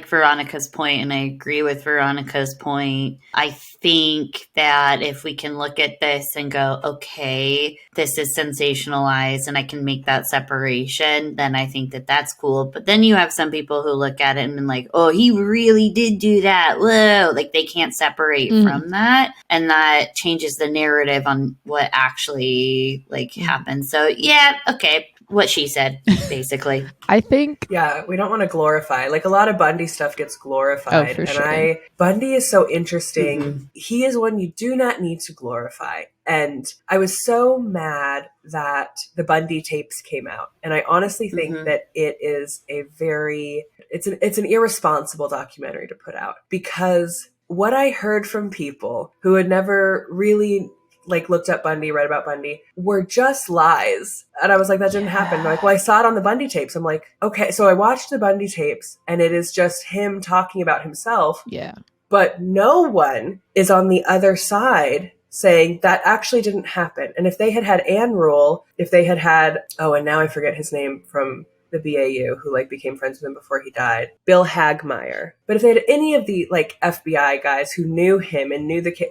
Veronica's point, and I agree with Veronica's point. I think that if we can look at this and go, okay, this is sensationalized and I can make that separation, then I think that that's cool. But then you have some people who look at it and been like, oh, he really did do that. Whoa. Like, they can't separate from that. And that changes the narrative on what actually happened. So yeah, okay. What she said, basically. I think... Yeah, we don't want to glorify. Like, a lot of Bundy stuff gets glorified. Oh, for sure. Bundy is so interesting. He is one you do not need to glorify. And I was so mad that the Bundy tapes came out. And I honestly think that it is it's an irresponsible documentary to put out. Because what I heard from people who had never really looked up Bundy, read about Bundy, were just lies. And I was like, that didn't happen. They're like, well, I saw it on the Bundy tapes. I'm like, okay. So I watched the Bundy tapes, and it is just him talking about himself. Yeah. But no one is on the other side saying that actually didn't happen. And if they had Ann Rule, if they had, and now I forget his name from the BAU, who became friends with him before he died, Bill Hagmaier. But if they had any of the FBI guys who knew him and knew the kid,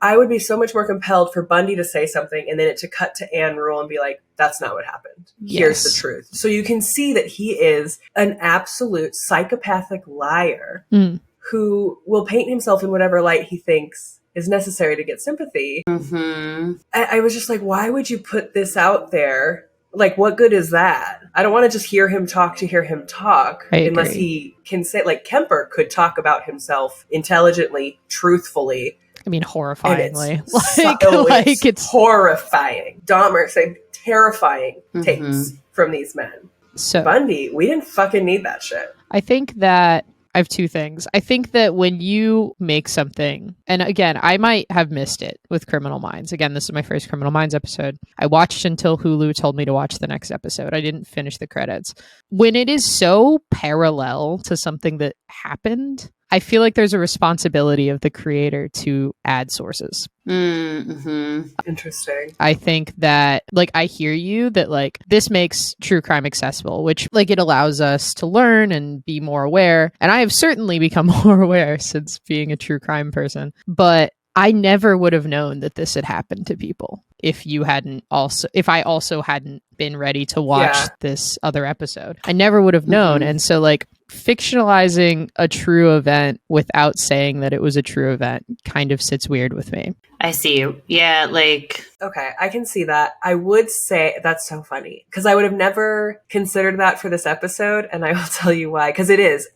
I would be so much more compelled for Bundy to say something and then it to cut to Ann Rule and be like, that's not what happened. Yes. Here's the truth. So you can see that he is an absolute psychopathic liar who will paint himself in whatever light he thinks is necessary to get sympathy. I was just like, why would you put this out there? What good is that? I don't want to just hear him talk unless he can say, Kemper could talk about himself intelligently, truthfully. I mean, horrifyingly. It's horrifying. Dahmer saying terrifying takes from these men. So Bundy, we didn't fucking need that shit. I think that I have two things. I think that when you make something, and again, I might have missed it with Criminal Minds. Again, this is my first Criminal Minds episode. I watched until Hulu told me to watch the next episode. I didn't finish the credits. When it is so parallel to something that happened, I feel like there's a responsibility of the creator to add sources. Interesting. I think that, I hear you that, this makes true crime accessible, which, it allows us to learn and be more aware. And I have certainly become more aware since being a true crime person. But I never would have known that this had happened to people if I also hadn't been ready to watch this other episode. I never would have known. And so, fictionalizing a true event without saying that it was a true event kind of sits weird with me. I see you. Yeah, Okay, I can see that. I would say that's so funny because I would have never considered that for this episode, and I will tell you why. Because it is,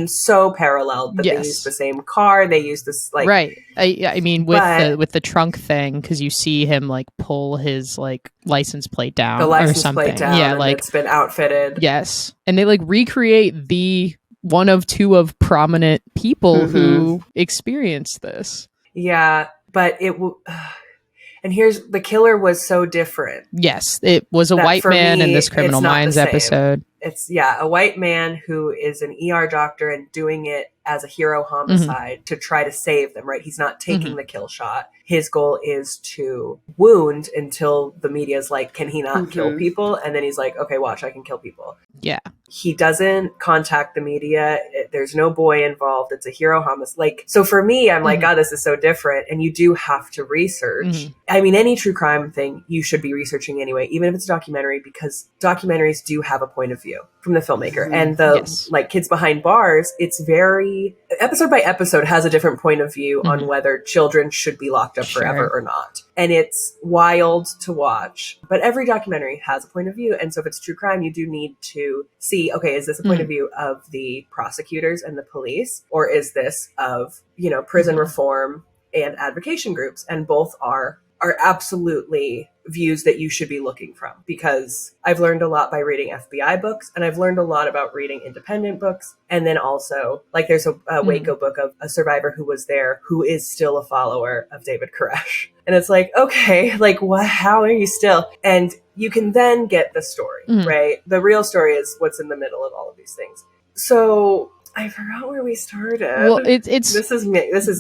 so parallel that they use the same car. They use this right. I mean, with the trunk thing, because you see him pull his license plate down, the license or something. Plate down, yeah, it's been outfitted. Yes, and they recreate the one of two of prominent people who experienced this. Yeah. But and here's the killer was so different. Yes, it was a white man in this Criminal Minds episode. It's a white man who is an ER doctor and doing it as a hero homicide to try to save them, right? He's not taking the kill shot. His goal is to wound until the media is like, can he not kill people? And then he's like, okay, watch, I can kill people. Yeah. He doesn't contact the media. There's no boy involved. It's a hero homicide. So for me, I'm like, God, this is so different. And you do have to research. I mean, any true crime thing you should be researching anyway, even if it's a documentary, because documentaries do have a point of view from the filmmaker. And the Kids Behind Bars, it's very episode by episode has a different point of view on whether children should be locked up forever or not. And it's wild to watch. But every documentary has a point of view. And so if it's true crime, you do need to see, okay, is this a point of view of the prosecutors and the police? Or is this of, prison reform and advocacy groups? And both are are absolutely views that you should be looking from, because I've learned a lot by reading FBI books, and I've learned a lot about reading independent books. And then also, like, there's a Waco book of a survivor who was there who is still a follower of David Koresh. And it's like, okay, like, what? How are you still? And you can then get the story, right? The real story is what's in the middle of all of these things. So I forgot where we started. Well, it's this is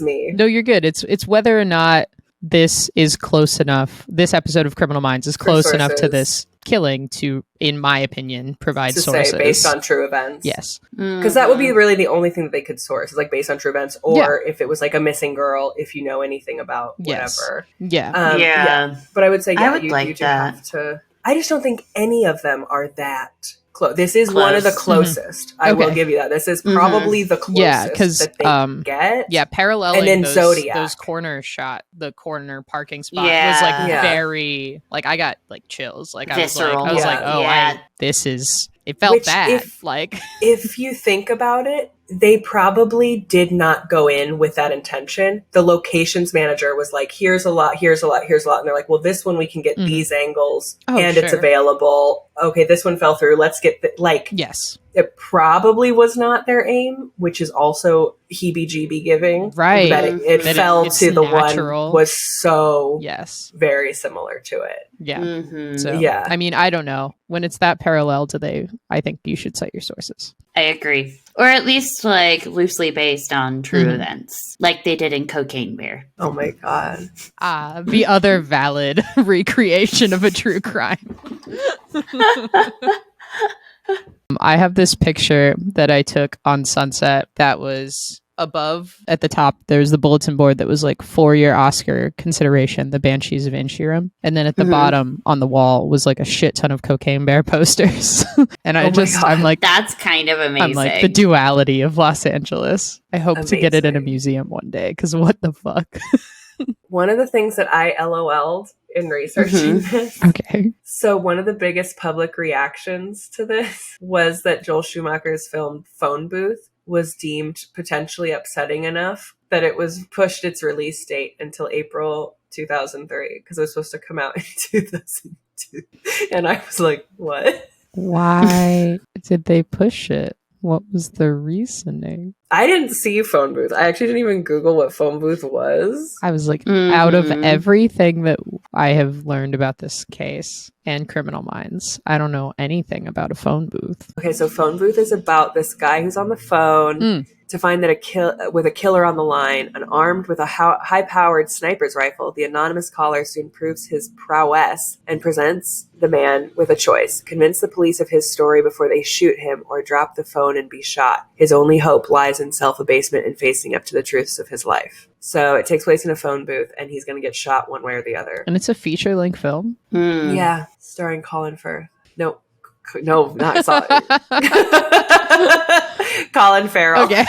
me. No, you're good. It's whether or not this is close enough. This episode of Criminal Minds is close enough to this killing to, in my opinion, provide to sources say based on true events. Yes, because that would be really the only thing that they could source, is like based on true events, or if it was like a missing girl, if you know anything about whatever. But I would say I would you like do that. have to. I just don't think any of them are that close. This is one of the closest. I will give you that. This is probably the closest that they get. Yeah, paralleling and then those, Zodiac. Those corner parking spot was like very, like, I got like chills. Like visceral. I was like, oh, this is, it felt bad. If you think about it, they probably did not go in with that intention. The locations manager was like, here's a lot. And they're like, well, this one we can get these angles it's available. Okay, this one fell through. Let's get yes. It probably was not their aim, which is also heebie-jeebie giving. Right. That it fell to the natural. One was so very similar to it. Yeah. So, I mean, I don't know. When it's that parallel I think you should cite your sources. I agree. Or at least like loosely based on true events, like they did in Cocaine Bear. Oh my God. The other valid recreation of a true crime. I have this picture that I took on Sunset that was above at the top. There's the bulletin board that was like for your Oscar consideration, The Banshees of Inisherin. And then at the bottom on the wall was like a shit ton of Cocaine Bear posters. And I'm like, that's kind of amazing. I'm like, the duality of Los Angeles. I hope to get it in a museum one day, because what the fuck? One of the things that I LOL'd in researching this. Okay. So one of the biggest public reactions to this was that Joel Schumacher's film Phone Booth was deemed potentially upsetting enough that it was pushed its release date until April 2003, because it was supposed to come out in 2002. And I was like, what? Why did they push it? What was the reasoning? I didn't see Phone Booth. I actually didn't even Google what Phone Booth was. I was like, out of everything that I have learned about this case and Criminal Minds, I don't know anything about a phone booth. Okay, so Phone Booth is about this guy who's on the phone to find that with a killer on the line, and armed with a high-powered sniper's rifle, the anonymous caller soon proves his prowess and presents the man with a choice: convince the police of his story before they shoot him, or drop the phone and be shot. His only hope lies in self-abasement and facing up to the truths of his life. So it takes place in a phone booth, and he's going to get shot one way or the other. And it's a feature-length film? Yeah, starring Colin Firth. No, not sorry. Colin Farrell. Okay.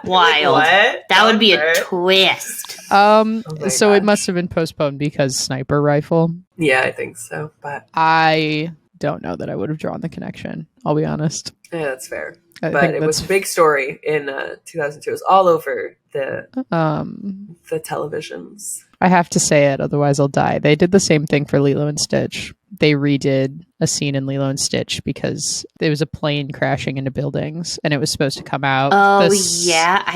Wild. What? That would be a twist. So it must have been postponed because sniper rifle. Yeah, I think so. But I don't know that I would have drawn the connection. I'll be honest. Yeah, that's fair. But it was a big story in 2002. It was all over the televisions. I have to say it, otherwise I'll die. They did the same thing for Lilo and Stitch. They redid a scene in Lilo and Stitch because there was a plane crashing into buildings, and it was supposed to come out. I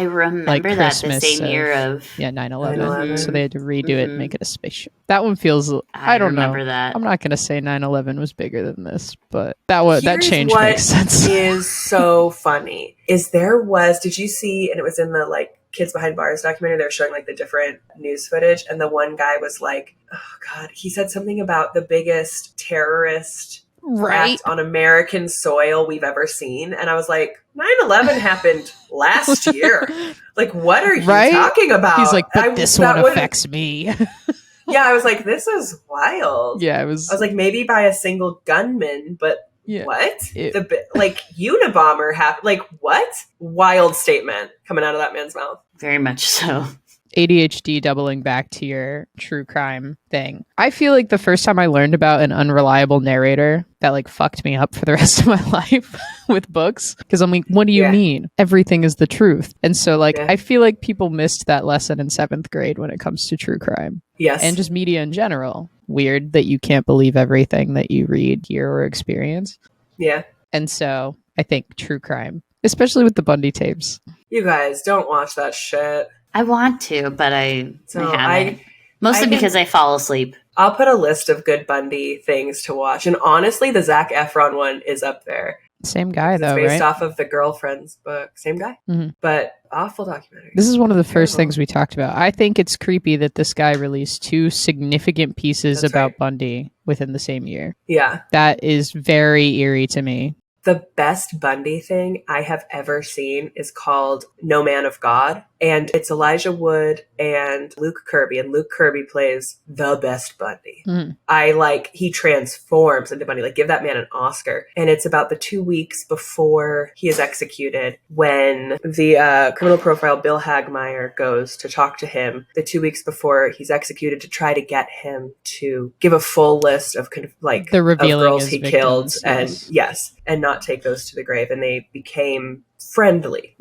remember that the same year of 9/11. So they had to redo it and make it a spaceship. That one feels. I don't remember know. that. I'm not going to say 9/11 was bigger than this, but that change makes sense. Is so funny. Did you see? And it was in the Kids Behind Bars documentary. They're showing the different news footage, and the one guy was like, oh God, he said something about the biggest terrorist act on American soil we've ever seen. And I was like, 9/11 happened last year. What are you talking about? He's like, but this one affects me. Yeah, I was like, this is wild. Yeah, I was like, maybe by a single gunman, but what? Unabomber happened. What? Wild statement coming out of that man's mouth. Very much so. ADHD doubling back to your true crime thing. I feel like the first time I learned about an unreliable narrator, that like fucked me up for the rest of my life with books. Because I'm like, what do you mean? Everything is the truth. And so like, I feel like people missed that lesson in 7th grade when it comes to true crime. Yes. And just media in general. Weird that you can't believe everything that you read, hear, or experience. Yeah. And so I think true crime, especially with the Bundy tapes. You guys don't watch that shit. I want to, but I haven't. Mostly because I fall asleep. I'll put a list of good Bundy things to watch. And honestly, the Zac Efron one is up there. Same guy, though, right? It's based right? off of the Girlfriend's book. Same guy. Mm-hmm. But awful documentary. This is one of the first things we talked about. I think it's creepy that this guy released 2 significant pieces about Bundy within the same year. Yeah. That is very eerie to me. The best Bundy thing I have ever seen is called No Man of God. And it's Elijah Wood and Luke Kirby. And Luke Kirby plays the best Bundy. He transforms into Bundy. Like, give that man an Oscar. And it's about the 2 weeks before he is executed when the criminal profile Bill Hagmaier goes to talk to him the 2 weeks before he's executed to try to get him to give a full list of kind of like the revealing of girls he victims, killed and not take those to the grave. And they became friendly.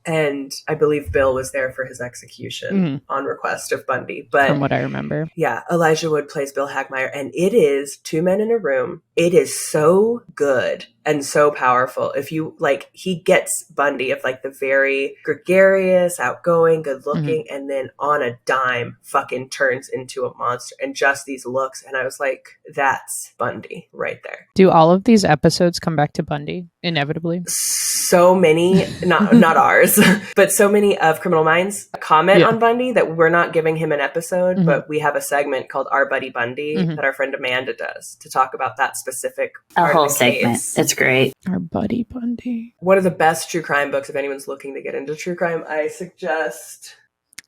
And I believe Bill was there for his execution on request of Bundy. But from what I remember. Yeah, Elijah Wood plays Bill Hagmaier, and it is 2 men in a room. It is so good and so powerful. If you like, he gets Bundy of like the very gregarious, outgoing, good looking, and then on a dime fucking turns into a monster. And just these looks. And I was like, that's Bundy right there. Do all of these episodes come back to Bundy inevitably? So many, not ours, but so many of Criminal Minds comment on Bundy that we're not giving him an episode, but we have a segment called Our Buddy Bundy that our friend Amanda does to talk about that specific part whole of the segment. case. It's great. Our Buddy Bundy. One of the best true crime books, if anyone's looking to get into true crime, I suggest...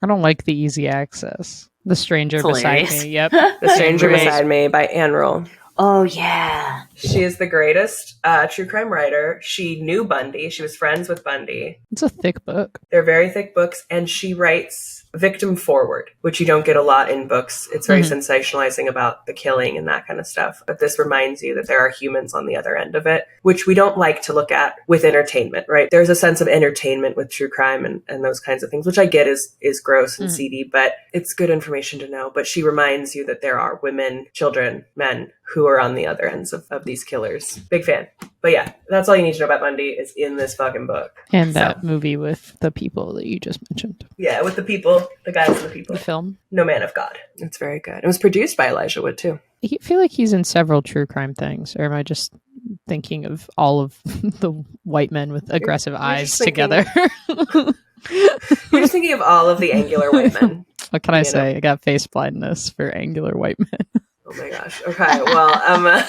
I don't like the easy access. The Stranger Beside Me. Yep. The Stranger Beside Me by Ann Rule. Oh, yeah. She is the greatest true crime writer. She knew Bundy. She was friends with Bundy. It's a thick book. They're very thick books, and she writes victim forward, which you don't get a lot in books. It's very sensationalizing about the killing and that kind of stuff. But this reminds you that there are humans on the other end of it, which we don't like to look at with entertainment, right? There's a sense of entertainment with true crime and those kinds of things, which I get is gross and seedy, but it's good information to know. But she reminds you that there are women, children, men who are on the other ends of these killers. Big fan. But yeah, that's all you need to know about Bundy is in this fucking book. And that movie with the people that you just mentioned. Yeah, with the people, the guys and the people. The film. No Man of God. It's very good. It was produced by Elijah Wood, too. I feel like he's in several true crime things. Or am I just thinking of all of the white men with aggressive eyes together? You're just thinking of all of the angular white men. What can I say? I got face blindness for angular white men. Oh my gosh. Okay. Well,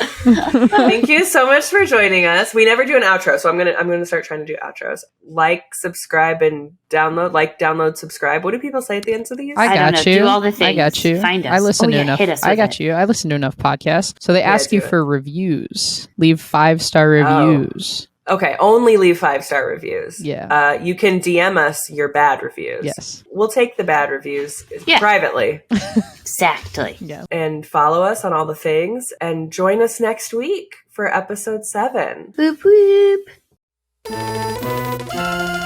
thank you so much for joining us. We never do an outro, so I'm gonna start trying to do outros. Like, subscribe, and download. Like, download, subscribe. What do people say at the end of these? I got you. Do all the things. I got you. Find us. I listen to enough. Hit us I got it. you. I listen to enough podcasts. So they ask you for reviews. Leave 5-star reviews. Okay, only leave 5-star reviews. Yeah. You can DM us your bad reviews. Yes. We'll take the bad reviews privately. Exactly. Yeah. And follow us on all the things. And join us next week for episode 7. Boop, boop.